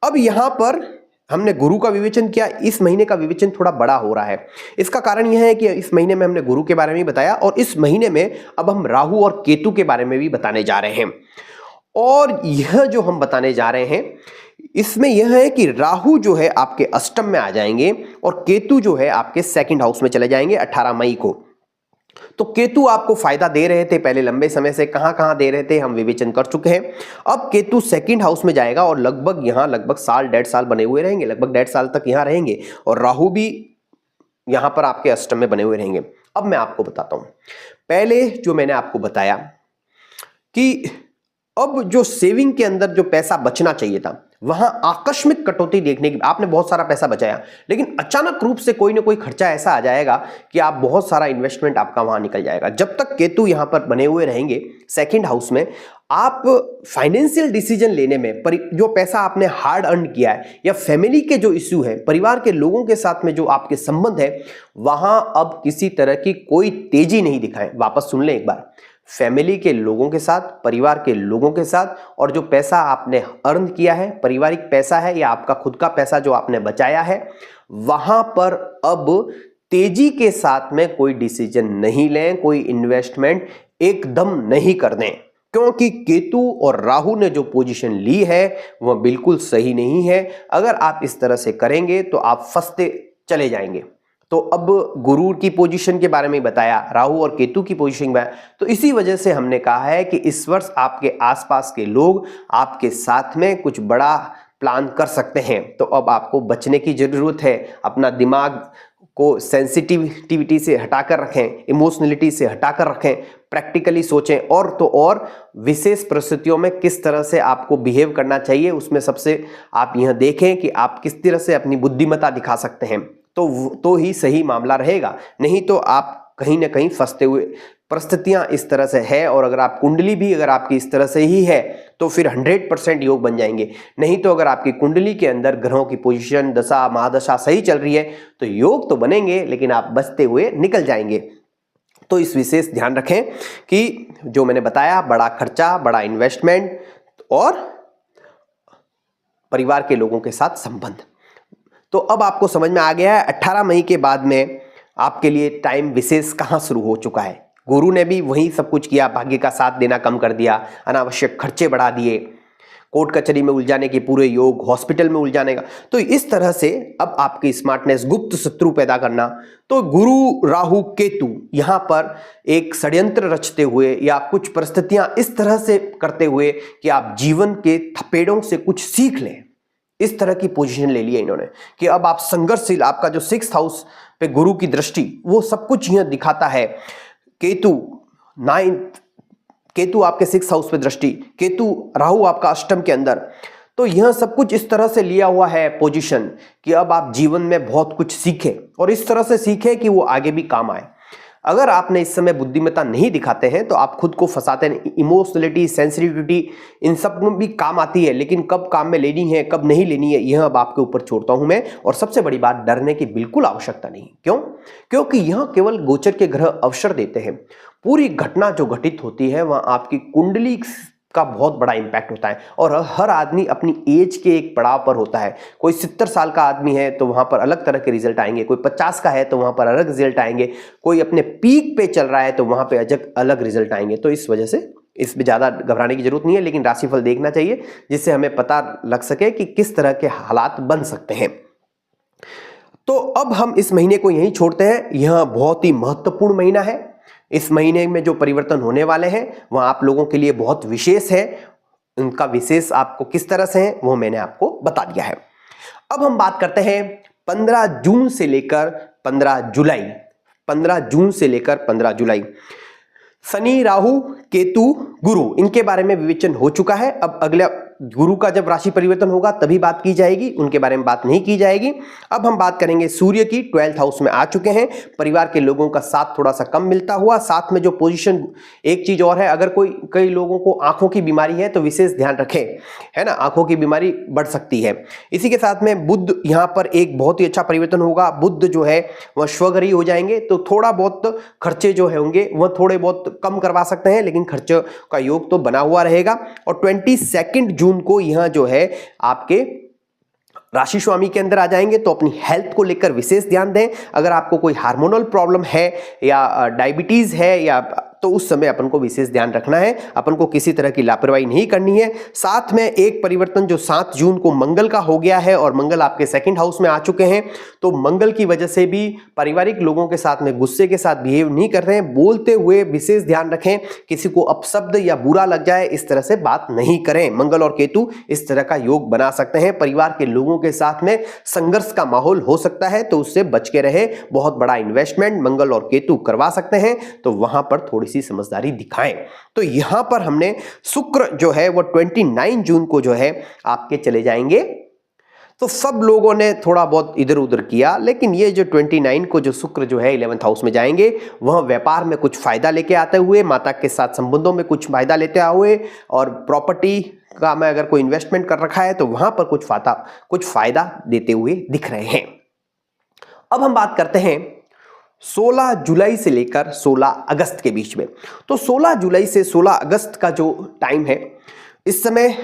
अब यहां पर हमने गुरु का विवेचन किया, इस महीने का विवेचन थोड़ा बड़ा हो रहा है। इसका कारण यह है कि इस महीने में हमने गुरु के बारे में बताया और इस महीने में अब हम राहु और केतु के बारे में भी बताने जा रहे हैं। और यह जो हम बताने जा रहे हैं इसमें यह है कि राहु जो है आपके अष्टम में आ जाएंगे और केतु जो है आपके 2nd हाउस में चले जाएंगे 18 मई को। तो केतु आपको फायदा दे रहे थे पहले लंबे समय से, कहां दे रहे थे हम विवेचन कर चुके हैं। अब केतु 2nd हाउस में जाएगा और लगभग साल 1.5 साल बने हुए रहेंगे, लगभग 1.5 साल तक यहां रहेंगे, और राहु भी यहां पर आपके अष्टम में बने हुए रहेंगे। अब मैं आपको बताता हूं, पहले जो मैंने आपको बताया कि अब जो सेविंग के अंदर जो पैसा बचना चाहिए था वहां आकस्मिक कटौती देखने की, आपने बहुत सारा पैसा बचाया लेकिन अचानक रूप से कोई ना कोई खर्चा ऐसा आ जाएगा कि आप बहुत सारा इन्वेस्टमेंट आपका वहां निकल जाएगा। जब तक केतु यहां पर बने हुए रहेंगे 2nd हाउस में, आप फाइनेंशियल डिसीजन लेने में जो पैसा आपने हार्ड अर्न किया है या फैमिली के जो इश्यू है, परिवार के लोगों के साथ में जो आपके संबंध है, वहां अब किसी तरह की कोई तेजी नहीं दिखाएं। वापस सुन लें एक बार, फैमिली के लोगों के साथ, परिवार के लोगों के साथ, और जो पैसा आपने अर्न किया है, पारिवारिक पैसा है या आपका खुद का पैसा जो आपने बचाया है, वहां पर अब तेजी के साथ में कोई डिसीजन नहीं लें, कोई इन्वेस्टमेंट एकदम नहीं कर दें, क्योंकि केतु और राहु ने जो पोजीशन ली है वह बिल्कुल सही नहीं है। अगर आप इस तरह से करेंगे तो आप फंसते चले जाएंगे। तो अब गुरु की पोजीशन के बारे में बताया, राहु और केतु की पोजीशन में, तो इसी वजह से हमने कहा है कि इस वर्ष आपके आसपास के लोग आपके साथ में कुछ बड़ा प्लान कर सकते हैं। तो अब आपको बचने की जरूरत है, अपना दिमाग को सेंसिटिविटी से हटाकर रखें, इमोशनलिटी से हटाकर रखें, प्रैक्टिकली सोचें और तो और विशेष परिस्थितियों में किस तरह से आपको बिहेव करना चाहिए, उसमें सबसे आप यह देखें कि आप किस तरह से अपनी बुद्धिमत्ता दिखा सकते हैं, तो ही सही मामला रहेगा। नहीं तो आप कहीं ना कहीं फंसते हुए, परिस्थितियां इस तरह से है और अगर आप कुंडली भी अगर आपकी इस तरह से ही है तो फिर 100% योग बन जाएंगे। नहीं तो अगर आपकी कुंडली के अंदर ग्रहों की पोजीशन, दशा महादशा सही चल रही है तो योग तो बनेंगे लेकिन आप बचते हुए निकल जाएंगे। तो इस विशेष ध्यान रखें कि जो मैंने बताया, बड़ा खर्चा, बड़ा इन्वेस्टमेंट और परिवार के लोगों के साथ संबंध। तो अब आपको समझ में आ गया है 18 मई के बाद में आपके लिए टाइम विशेष कहां शुरू हो चुका है। गुरु ने भी वही सब कुछ किया, भाग्य का साथ देना कम कर दिया, अनावश्यक खर्चे बढ़ा दिए, कोर्ट कचहरी में उलझाने के पूरे योग, हॉस्पिटल में उलझाने का। तो इस तरह से अब आपकी स्मार्टनेस, गुप्त शत्रु पैदा करना, तो गुरु राहु केतु यहां पर एक षड्यंत्र रचते हुए या कुछ परिस्थितियां इस तरह से करते हुए कि आप जीवन के थपेड़ों से कुछ सीख लें, इस तरह की पोजीशन ले लिया इन्होंने कि अब आप संघर्षशील, आपका जो 6th हाउस पे गुरु की दृष्टि वो सब कुछ यह दिखाता है। केतु 9th, केतु आपके 6th हाउस पे दृष्टि, केतु राहु आपका अष्टम के अंदर, तो यह सब कुछ इस तरह से लिया हुआ है पोजीशन कि अब आप जीवन में बहुत कुछ सीखें और इस तरह से सीखें कि वो आगे भी काम आए। अगर आपने इस समय बुद्धिमत्ता नहीं दिखाते हैं तो आप खुद को फंसाते हैं। इमोशनलिटी, सेंसिटिविटी इन सब में भी काम आती है, लेकिन कब काम में लेनी है कब नहीं लेनी है यह अब आपके ऊपर छोड़ता हूं मैं। और सबसे बड़ी बात, डरने की बिल्कुल आवश्यकता नहीं। क्यों? क्योंकि यह केवल गोचर के ग्रह अवसर देते हैं। पूरी घटना जो घटित होती है वह आपकी कुंडली का बहुत बड़ा इंपैक्ट होता है और हर आदमी अपनी एज के एक पड़ाव पर होता है। कोई 70 साल का आदमी है तो वहां पर अलग तरह के रिजल्ट आएंगे, कोई 50 का है तो वहां पर अलग रिजल्ट आएंगे, कोई अपने पीक पे चल रहा है तो वहां पे अलग रिजल्ट आएंगे। तो इस वजह से इसमें ज्यादा घबराने की जरूरत नहीं है, लेकिन राशिफल देखना चाहिए जिससे हमें पता लग सके कि किस तरह के हालात बन सकते हैं। तो अब हम इस महीने को यहीं छोड़ते हैं। यह बहुत ही महत्वपूर्ण महीना है। इस महीने में जो परिवर्तन होने वाले हैं वह आप लोगों के लिए बहुत विशेष है। उनका विशेष आपको किस तरह से है वो मैंने आपको बता दिया है। अब हम बात करते हैं 15 जून से लेकर 15 जुलाई। 15 जून से लेकर 15 जुलाई शनि, राहु, केतु, गुरु, इनके बारे में विवेचन हो चुका है। अब अगला गुरु का जब राशि परिवर्तन होगा तभी बात की जाएगी, उनके बारे में बात नहीं की जाएगी। अब हम बात करेंगे सूर्य की। 12th हाउस में आ चुके हैं, परिवार के लोगों का साथ थोड़ा सा कम मिलता हुआ। साथ में जो पोजीशन, एक चीज और है, अगर कई लोगों को आंखों की बीमारी है तो विशेष ध्यान रखें, है ना, आंखों की बीमारी बढ़ सकती है। इसी के साथ में बुध, यहां पर एक बहुत ही अच्छा परिवर्तन होगा। बुध जो है वह स्वग्रही हो जाएंगे तो थोड़ा बहुत खर्चे जो होंगे वह थोड़े बहुत कम करवा सकते हैं, लेकिन खर्चे का योग तो बना हुआ रहेगा। और 22 जून को यह जो है आपके राशि स्वामी के अंदर आ जाएंगे तो अपनी हेल्थ को लेकर विशेष ध्यान दें। अगर आपको कोई हार्मोनल प्रॉब्लम है या डायबिटीज है या तो उस समय अपन को विशेष ध्यान रखना है, अपन को किसी तरह की लापरवाही नहीं करनी है। साथ में एक परिवर्तन जो 7 जून को मंगल का हो गया है और मंगल आपके 2nd हाउस में आ चुके हैं, तो मंगल की वजह से भी पारिवारिक लोगों के साथ में गुस्से के साथ बिहेव नहीं कर रहे हैं। बोलते हुए विशेष ध्यान रखें, किसी को अपशब्द या बुरा लग जाए इस तरह से बात नहीं करें। मंगल और केतु इस तरह का योग बना सकते हैं। परिवार के लोगों के साथ में संघर्ष का माहौल हो सकता है तो उससे बच के रहे। बहुत बड़ा इन्वेस्टमेंट मंगल और केतु करवा सकते हैं तो वहां पर थोड़ी सी समझदारी दिखाएं। तो यहां पर हमने शुक्र जो है वो 29 जून को जो है आपके चले जाएंगे। तो सब लोगों ने थोड़ा बहुत इधर उधर किया, लेकिन ये जो 29 को जो शुक्र जो है 11th हाउस में जाएंगे, वह व्यापार में कुछ फायदा लेके आते हुए, माता के साथ संबंधों में कुछ फायदा लेते हुए, और प्रॉपर्टी का में अगर कोई इन्वेस्टमेंट कर रखा है तो वहां पर कुछ फायदा देते हुए दिख रहे हैं। अब हम बात करते हैं 16 जुलाई से लेकर 16 अगस्त के बीच में। तो 16 जुलाई से 16 अगस्त का जो टाइम है, इस समय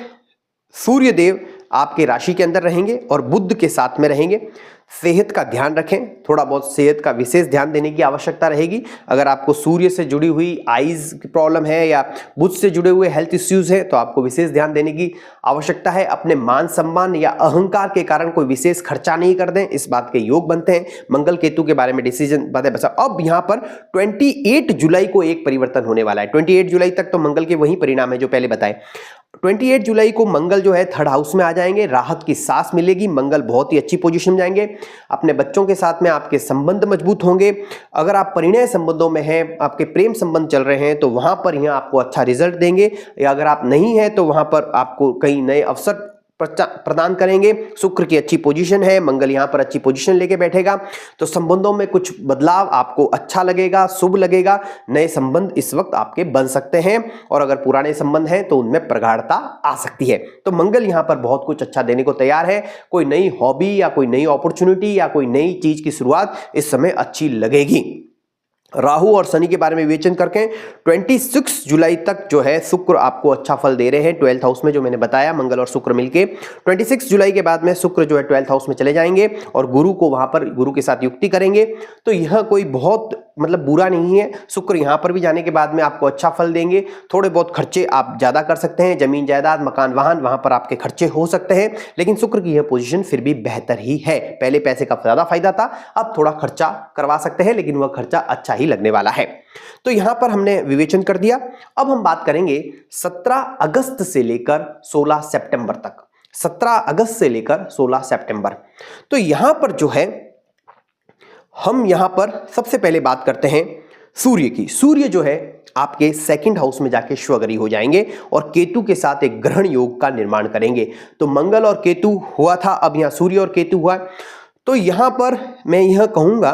सूर्य देव आपके राशि के अंदर रहेंगे और बुध के साथ में रहेंगे। सेहत का ध्यान रखें, थोड़ा बहुत सेहत का विशेष ध्यान देने की आवश्यकता रहेगी। अगर आपको सूर्य से जुड़ी हुई आईज की प्रॉब्लम है या बुध से जुड़े हुए हेल्थ इश्यूज है तो आपको विशेष ध्यान देने की आवश्यकता है। अपने मान सम्मान या अहंकार के कारण कोई विशेष खर्चा नहीं कर दें, इस बात के योग बनते हैं। मंगल केतु के बारे में डिसीजन बातें बचा। अब यहां पर 28 जुलाई को एक परिवर्तन होने वाला है। 28 जुलाई तक तो मंगल के वही परिणाम है जो पहले बताए। 28 जुलाई को मंगल जो है थर्ड हाउस में आ जाएंगे, राहत की सांस मिलेगी, मंगल बहुत ही अच्छी पोजीशन में जाएंगे। अपने बच्चों के साथ में आपके संबंध मजबूत होंगे। अगर आप परिणय संबंधों में हैं, आपके प्रेम संबंध चल रहे हैं, तो वहां पर यहाँ आपको अच्छा रिजल्ट देंगे, या अगर आप नहीं है तो वहां पर आपको कई नए अवसर प्रदान करेंगे। शुक्र की अच्छी पोजीशन है, मंगल यहां पर अच्छी पोजीशन लेके बैठेगा, तो संबंधों में कुछ बदलाव आपको अच्छा लगेगा, शुभ लगेगा। नए संबंध इस वक्त आपके बन सकते हैं, और अगर पुराने संबंध हैं तो उनमें प्रगाढ़ता आ सकती है। तो मंगल यहां पर बहुत कुछ अच्छा देने को तैयार है। कोई नई हॉबी या कोई नई अपॉर्चुनिटी या कोई नई चीज की शुरुआत इस समय अच्छी लगेगी। राहु और शनि के बारे में विवेचन करके 26 जुलाई तक जो है शुक्र आपको अच्छा फल दे रहे हैं 12th हाउस में, जो मैंने बताया मंगल और शुक्र मिलके। 26 जुलाई के बाद में शुक्र जो है 12th हाउस में चले जाएंगे और गुरु को वहां पर गुरु के साथ युक्ति करेंगे। तो यह कोई बहुत मतलब बुरा नहीं है। शुक्र यहां पर भी जाने के बाद में आपको अच्छा फल देंगे। थोड़े बहुत खर्चे आप ज्यादा कर सकते हैं, जमीन जायदाद मकान वाहन वहां पर आपके खर्चे हो सकते हैं, लेकिन शुक्र की यह पोजीशन फिर भी बेहतर ही है। पहले पैसे का ज्यादा फायदा था, अब थोड़ा खर्चा करवा सकते हैं, लेकिन वह खर्चा अच्छा ही लगने वाला है। तो यहां पर हमने विवेचन कर दिया। अब हम बात करेंगे 17 अगस्त से लेकर 16 सितंबर तक। 17 अगस्त से लेकर 16 सितंबर। तो यहां पर जो है हम यहां पर सबसे पहले बात करते हैं सूर्य की। सूर्य जो है आपके सेकंड हाउस में जाके श्वगरी हो जाएंगे और केतु के साथ एक ग्रहण योग का निर्माण करेंगे। तो मंगल और केतु हुआ था, अब यहां सूर्य और केतु हुआ। तो यहां पर मैं यह कहूंगा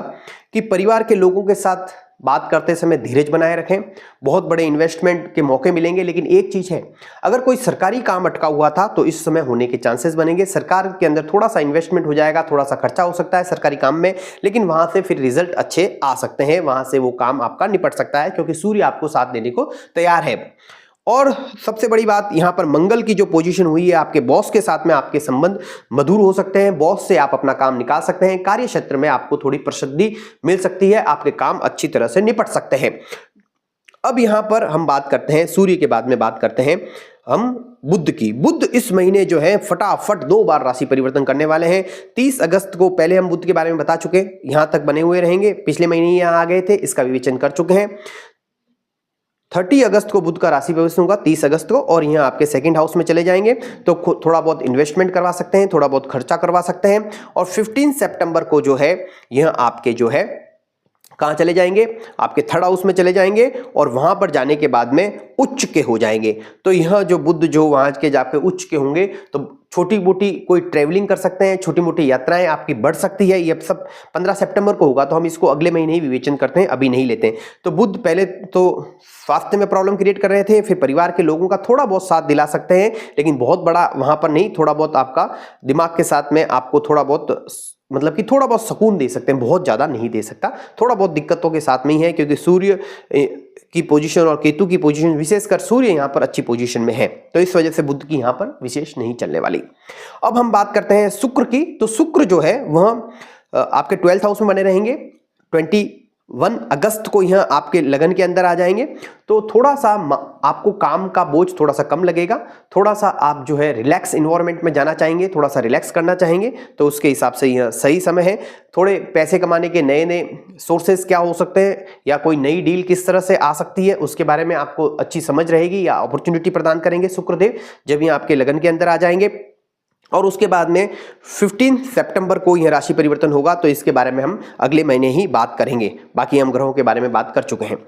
कि परिवार के लोगों के साथ बात करते समय धीरज बनाए रखें। बहुत बड़े इन्वेस्टमेंट के मौके मिलेंगे, लेकिन एक चीज है, अगर कोई सरकारी काम अटका हुआ था तो इस समय होने के चांसेस बनेंगे। सरकार के अंदर थोड़ा सा इन्वेस्टमेंट हो जाएगा, थोड़ा सा खर्चा हो सकता है सरकारी काम में, लेकिन वहां से फिर रिजल्ट अच्छे आ सकते हैं, वहां से वो काम आपका निपट सकता है, क्योंकि सूर्य आपको साथ देने को तैयार है। और सबसे बड़ी बात यहां पर मंगल की जो पोजीशन हुई है, आपके बॉस के साथ में आपके संबंध मधुर हो सकते हैं, बॉस से आप अपना काम निकाल सकते हैं, कार्य क्षेत्र में आपको थोड़ी प्रसिद्धि मिल सकती है, आपके काम अच्छी तरह से निपट सकते हैं। अब यहां पर हम बात करते हैं सूर्य के बाद में बात करते हैं हम बुध की। बुध इस महीने जो है फटाफट 2 बार राशि परिवर्तन करने वाले हैं। 30 अगस्त को पहले हम बुध के बारे में बता चुके, यहां तक बने हुए रहेंगे, पिछले महीने यहां आ गए थे, इसका विवेचन कर चुके हैं। 30 अगस्त को बुध का राशि परिवर्तन होगा, 30 अगस्त को, और यहाँ आपके सेकंड हाउस में चले जाएंगे, तो थोड़ा बहुत इन्वेस्टमेंट करवा सकते हैं, थोड़ा बहुत खर्चा करवा सकते हैं। और 15 सितंबर को जो है यह आपके जो है कहां चले जाएंगे, आपके थर्ड हाउस में चले जाएंगे, और वहां पर जाने के बाद में उच्च के हो जाएंगे। तो यह जो बुध जो वहां के जाके उच्च के होंगे, तो छोटी मोटी कोई ट्रेवलिंग कर सकते हैं, छोटी मोटी यात्राएं आपकी बढ़ सकती है। ये सब 15 सितंबर को होगा, तो हम इसको अगले महीने ही विवेचन करते हैं, अभी नहीं लेते हैं। तो बुध पहले तो स्वास्थ्य में प्रॉब्लम क्रिएट कर रहे थे, फिर परिवार के लोगों का थोड़ा बहुत साथ दिला सकते हैं, लेकिन बहुत बड़ा वहां पर नहीं, थोड़ा बहुत आपका दिमाग के साथ में आपको थोड़ा बहुत मतलब कि थोड़ा बहुत सुकून दे सकते हैं, बहुत ज्यादा नहीं दे सकता, थोड़ा बहुत दिक्कतों के साथ में ही है, क्योंकि सूर्य की पोजीशन और केतु की पोजीशन, विशेषकर सूर्य यहां पर अच्छी पोजीशन में है, तो इस वजह से बुध की यहां पर विशेष नहीं चलने वाली। अब हम बात करते हैं शुक्र की। तो शुक्र जो है वह आपके 12th हाउस में बने रहेंगे। 21 अगस्त को यह आपके लगन के अंदर आ जाएंगे, तो थोड़ा सा आपको काम का बोझ थोड़ा सा कम लगेगा, थोड़ा सा आप जो है रिलैक्स इन्वायरमेंट में जाना चाहेंगे, थोड़ा सा रिलैक्स करना चाहेंगे, तो उसके हिसाब से यह सही समय है। थोड़े पैसे कमाने के नए नए सोर्सेस क्या हो सकते हैं, या कोई नई डील किस तरह से आ सकती है, उसके बारे में आपको अच्छी समझ रहेगी, या अपॉर्चुनिटी प्रदान करेंगे शुक्रदेव जब ये आपके लगन के अंदर आ जाएंगे। और उसके बाद में 15 सितंबर को यह राशि परिवर्तन होगा, तो इसके बारे में हम अगले महीने ही बात करेंगे, बाकी हम ग्रहों के बारे में बात कर चुके हैं।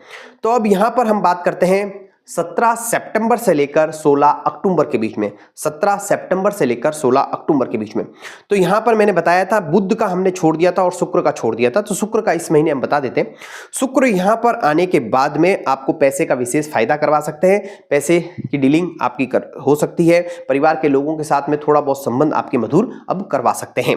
तो अब यहां पर हम बात करते हैं 17 सितंबर से लेकर 16 अक्टूबर के बीच में। 17 सितंबर से लेकर 16 अक्टूबर के बीच में, तो यहां पर मैंने बताया था बुध का हमने छोड़ दिया था और शुक्र का छोड़ दिया था, तो शुक्र का इस महीने हम बता देते हैं। शुक्र यहां पर आने के बाद में आपको पैसे का विशेष फायदा करवा सकते हैं, पैसे की डीलिंग आपकी हो सकती है, परिवार के लोगों के साथ में थोड़ा बहुत संबंध आपके मधुर अब करवा सकते हैं।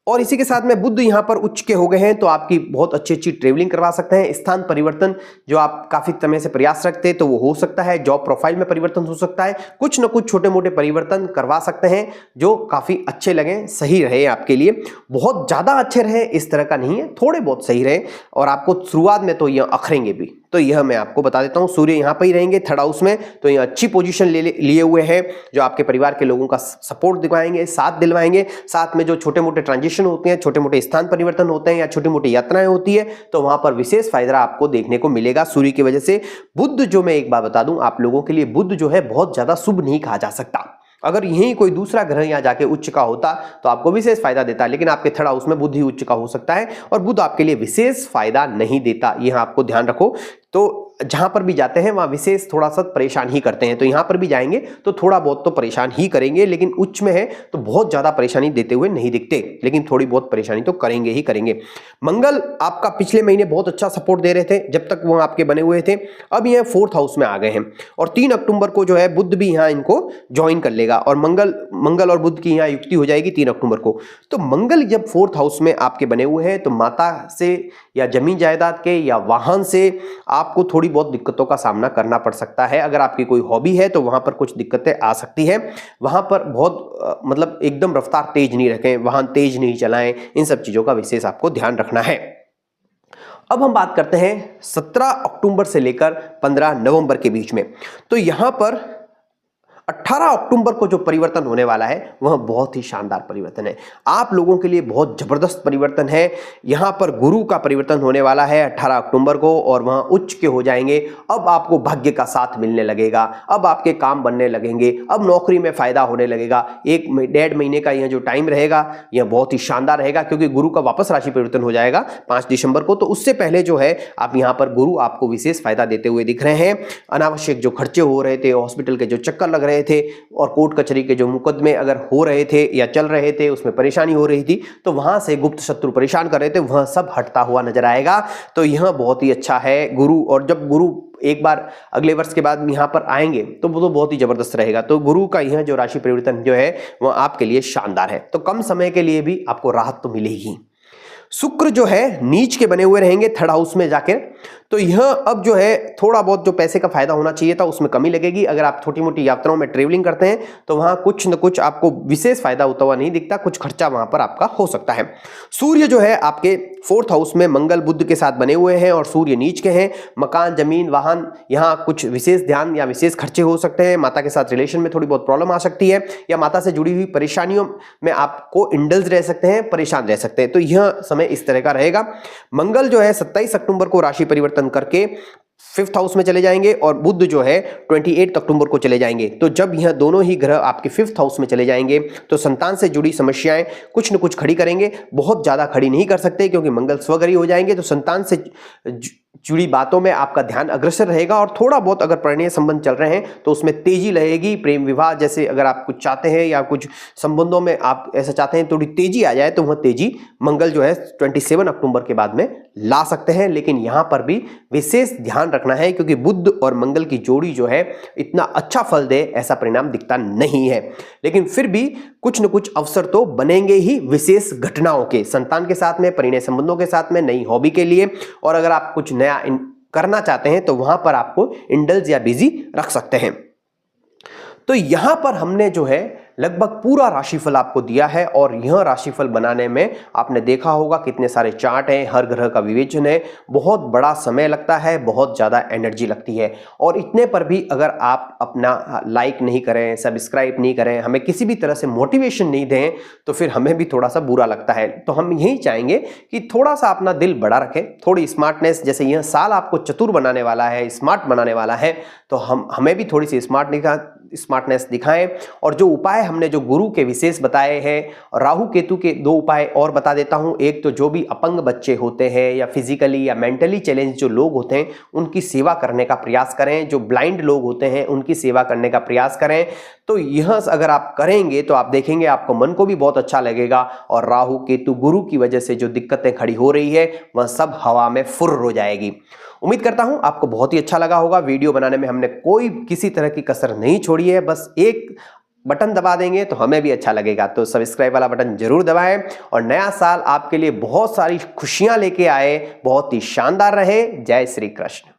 और इसी के साथ में बुध यहां पर उच्च के हो गए हैं, तो आपकी बहुत अच्छी अच्छी ट्रेवलिंग करवा सकते हैं। स्थान परिवर्तन जो आप काफी समय से प्रयास रखते हैं, तो वो हो सकता है। जॉब प्रोफाइल में परिवर्तन हो सकता है, कुछ न कुछ छोटे मोटे परिवर्तन करवा सकते हैं जो काफी अच्छे लगे, सही रहे आपके लिए। बहुत ज्यादा अच्छे रहे इस तरह का नहीं है, थोड़े बहुत सही रहे, और आपको शुरुआत में तो ये अखरेंगे भी, तो यह मैं आपको बता देता हूं। सूर्य यहां पर ही रहेंगे थर्ड हाउस में, तो यह अच्छी पोजीशन लिए हुए हैं जो आपके परिवार के लोगों का सपोर्ट दिलवाएंगे, साथ दिलवाएंगे। साथ में जो छोटे मोटे ट्रांजिशन होते हैं, छोटे मोटे स्थान परिवर्तन होते हैं या छोटी मोटी यात्राएं होती है, तो वहां पर विशेष फायदा आपको देखने को मिलेगा सूर्य की वजह से। बुध, जो मैं एक बार बता दूं आप लोगों के लिए, बुध जो है बहुत ज्यादा शुभ नहीं कहा जा सकता। अगर यही कोई दूसरा ग्रह यहां जाके उच्च का होता तो आपको विशेष फायदा देता, लेकिन आपके थर्ड हाउस में बुध ही उच्च का हो सकता है और बुध आपके लिए विशेष फायदा नहीं देता, यह आपको ध्यान रखो। तो जहां पर भी जाते हैं वहां विशेष थोड़ा सा परेशान ही करते हैं, तो यहां पर भी जाएंगे तो थोड़ा बहुत तो परेशान ही करेंगे, लेकिन उच्च में है तो बहुत ज्यादा परेशानी देते हुए नहीं दिखते, लेकिन थोड़ी बहुत परेशानी तो करेंगे ही करेंगे। मंगल आपका पिछले महीने बहुत अच्छा सपोर्ट दे रहे थे जब तक वो आपके बने हुए थे, अब यह फोर्थ हाउस में आ गए हैं और 3 अक्टूबर को जो है बुध भी यहां इनको ज्वाइन कर लेगा और मंगल और बुध की यहां युक्ति हो जाएगी 3 अक्टूबर को। तो मंगल जब फोर्थ हाउस में आपके बने हुए हैं तो माता से या जमीन जायदाद के या वाहन से आपको थोड़ी बहुत दिक्कतों का सामना करना पड़ सकता है। अगर आपकी कोई हॉबी है तो वहां पर कुछ दिक्कतें आ सकती है, वहां पर बहुत मतलब एकदम रफ्तार तेज नहीं रखें, वाहन तेज नहीं चलाएं, इन सब चीजों का विशेष आपको ध्यान रखना है। अब हम बात करते हैं 17 अक्टूबर से लेकर 15 नवंबर के बीच में। तो यहां पर 18 अक्टूबर को जो परिवर्तन होने वाला है वह बहुत ही शानदार परिवर्तन है, आप लोगों के लिए बहुत जबरदस्त परिवर्तन है। यहां पर गुरु का परिवर्तन होने वाला है 18 अक्टूबर को और वहां उच्च के हो जाएंगे। अब आपको भाग्य का साथ मिलने लगेगा, अब आपके काम बनने लगेंगे, अब नौकरी में फायदा होने लगेगा। 1-1.5 महीने का यह जो टाइम रहेगा यह बहुत ही शानदार रहेगा, क्योंकि गुरु का वापस राशि परिवर्तन हो जाएगा 5 दिसंबर को। तो उससे पहले जो है आप यहां पर गुरु आपको विशेष फायदा देते हुए दिख रहे हैं। अनावश्यक जो खर्चे हो रहे थे, हॉस्पिटल के जो चक्कर लग रहे थे और कोर्ट कचहरी के जो मुकदमे अगर हो रहे थे या चल रहे थे, उसमें परेशानी हो रही थी, तो वहां से गुप्त शत्रु परेशान कर रहे थे, वह सब हटता हुआ नजर आएगा। तो यह बहुत ही अच्छा है गुरु, और जब गुरु एक बार अगले वर्ष के बाद यहां पर आएंगे तो वो तो बहुत ही जबरदस्त रहेगा। तो गुरु का यह जो राशि परिवर्तन जो है वह आपके लिए शानदार है, तो कम समय के लिए भी आपको राहत तो मिलेगी। शुक्र जो है नीच के बने हुए रहेंगे थर्ड हाउस में जाकर, तो यह अब जो है थोड़ा बहुत जो पैसे का फायदा होना चाहिए था उसमें कमी लगेगी। अगर आप छोटी मोटी यात्राओं में ट्रेवलिंग करते हैं तो वहां कुछ न कुछ आपको विशेष फायदा होता हुआ नहीं दिखता, कुछ खर्चा वहां पर आपका हो सकता है। सूर्य जो है आपके फोर्थ हाउस में मंगल बुध के साथ बने हुए हैं और सूर्य नीच के हैं। मकान, जमीन, वाहन, यहाँ कुछ विशेष ध्यान या विशेष खर्चे हो सकते हैं। माता के साथ रिलेशन में थोड़ी बहुत प्रॉब्लम आ सकती है या माता से जुड़ी हुई परेशानियों में आपको इंडल्ज रह सकते हैं, परेशान रह सकते हैं। तो यह समय इस तरह का रहेगा। मंगल जो है 27 अक्टूबर को राशि परिवर्तन करके 5th हाउस में चले जाएंगे और बुध जो है 28 अक्टूबर को चले जाएंगे। तो जब यह दोनों ही ग्रह आपके 5th हाउस में चले जाएंगे तो संतान से जुड़ी समस्याएं कुछ न कुछ खड़ी करेंगे। बहुत ज्यादा खड़ी नहीं कर सकते क्योंकि मंगल स्वग्रही हो जाएंगे, तो संतान से जुड़ी बातों में आपका ध्यान अग्रसर रहेगा और थोड़ा बहुत अगर प्रणय संबंध चल रहे हैं तो उसमें तेजी रहेगी। प्रेम विवाह जैसे अगर आप कुछ चाहते हैं या कुछ संबंधों में आप ऐसा चाहते हैं थोड़ी तेजी आ जाए, तो वह तेजी मंगल जो है 27 अक्टूबर के बाद में ला सकते हैं। लेकिन यहां पर भी विशेष ध्यान रखना है क्योंकि बुध और मंगल की जोड़ी जो है इतना अच्छा फल दे ऐसा परिणाम दिखता नहीं है, लेकिन फिर भी कुछ न कुछ अवसर तो बनेंगे ही विशेष घटनाओं के, संतान के साथ में, परिणय संबंधों के साथ में, नई हॉबी के लिए। और अगर आप कुछ नया करना चाहते हैं तो वहां पर आपको इंडल्ज या बिजी रख सकते हैं। तो यहां पर हमने जो है लगभग पूरा राशिफल आपको दिया है और यह राशिफल बनाने में आपने देखा होगा कितने सारे चार्ट हैं, हर ग्रह का विवेचन है, बहुत बड़ा समय लगता है, बहुत ज़्यादा एनर्जी लगती है। और इतने पर भी अगर आप अपना लाइक नहीं करें, सब्सक्राइब नहीं करें, हमें किसी भी तरह से मोटिवेशन नहीं दें तो फिर हमें भी थोड़ा सा बुरा लगता है। तो हम यही चाहेंगे कि थोड़ा सा अपना दिल बड़ा रखें, थोड़ी स्मार्टनेस, जैसे यह साल आपको चतुर बनाने वाला है, स्मार्ट बनाने वाला है, तो हमें भी थोड़ी सी स्मार्टनेस दिखाएं। और जो उपाय हमने जो गुरु के विशेष बताए हैं, राहु केतु के 2 उपाय और बता देता हूं। एक तो जो भी अपंग बच्चे होते हैं या फिजिकली या मेंटली चैलेंज जो लोग होते हैं उनकी सेवा करने का प्रयास करें, जो ब्लाइंड लोग होते हैं उनकी सेवा करने का प्रयास करें। तो यह अगर आप करेंगे तो आप देखेंगे आपको मन को भी बहुत अच्छा लगेगा और राहु केतु गुरु की वजह से जो दिक्कतें खड़ी हो रही है वह सब हवा में फुर्र हो जाएगी। उम्मीद करता हूं आपको बहुत ही अच्छा लगा होगा। वीडियो बनाने में हमने कोई किसी तरह की कसर नहीं छोड़ी है, बस एक बटन दबा देंगे तो हमें भी अच्छा लगेगा। तो सब्सक्राइब वाला बटन जरूर दबाएं और नया साल आपके लिए बहुत सारी खुशियां लेके आए, बहुत ही शानदार रहे। जय श्री कृष्ण।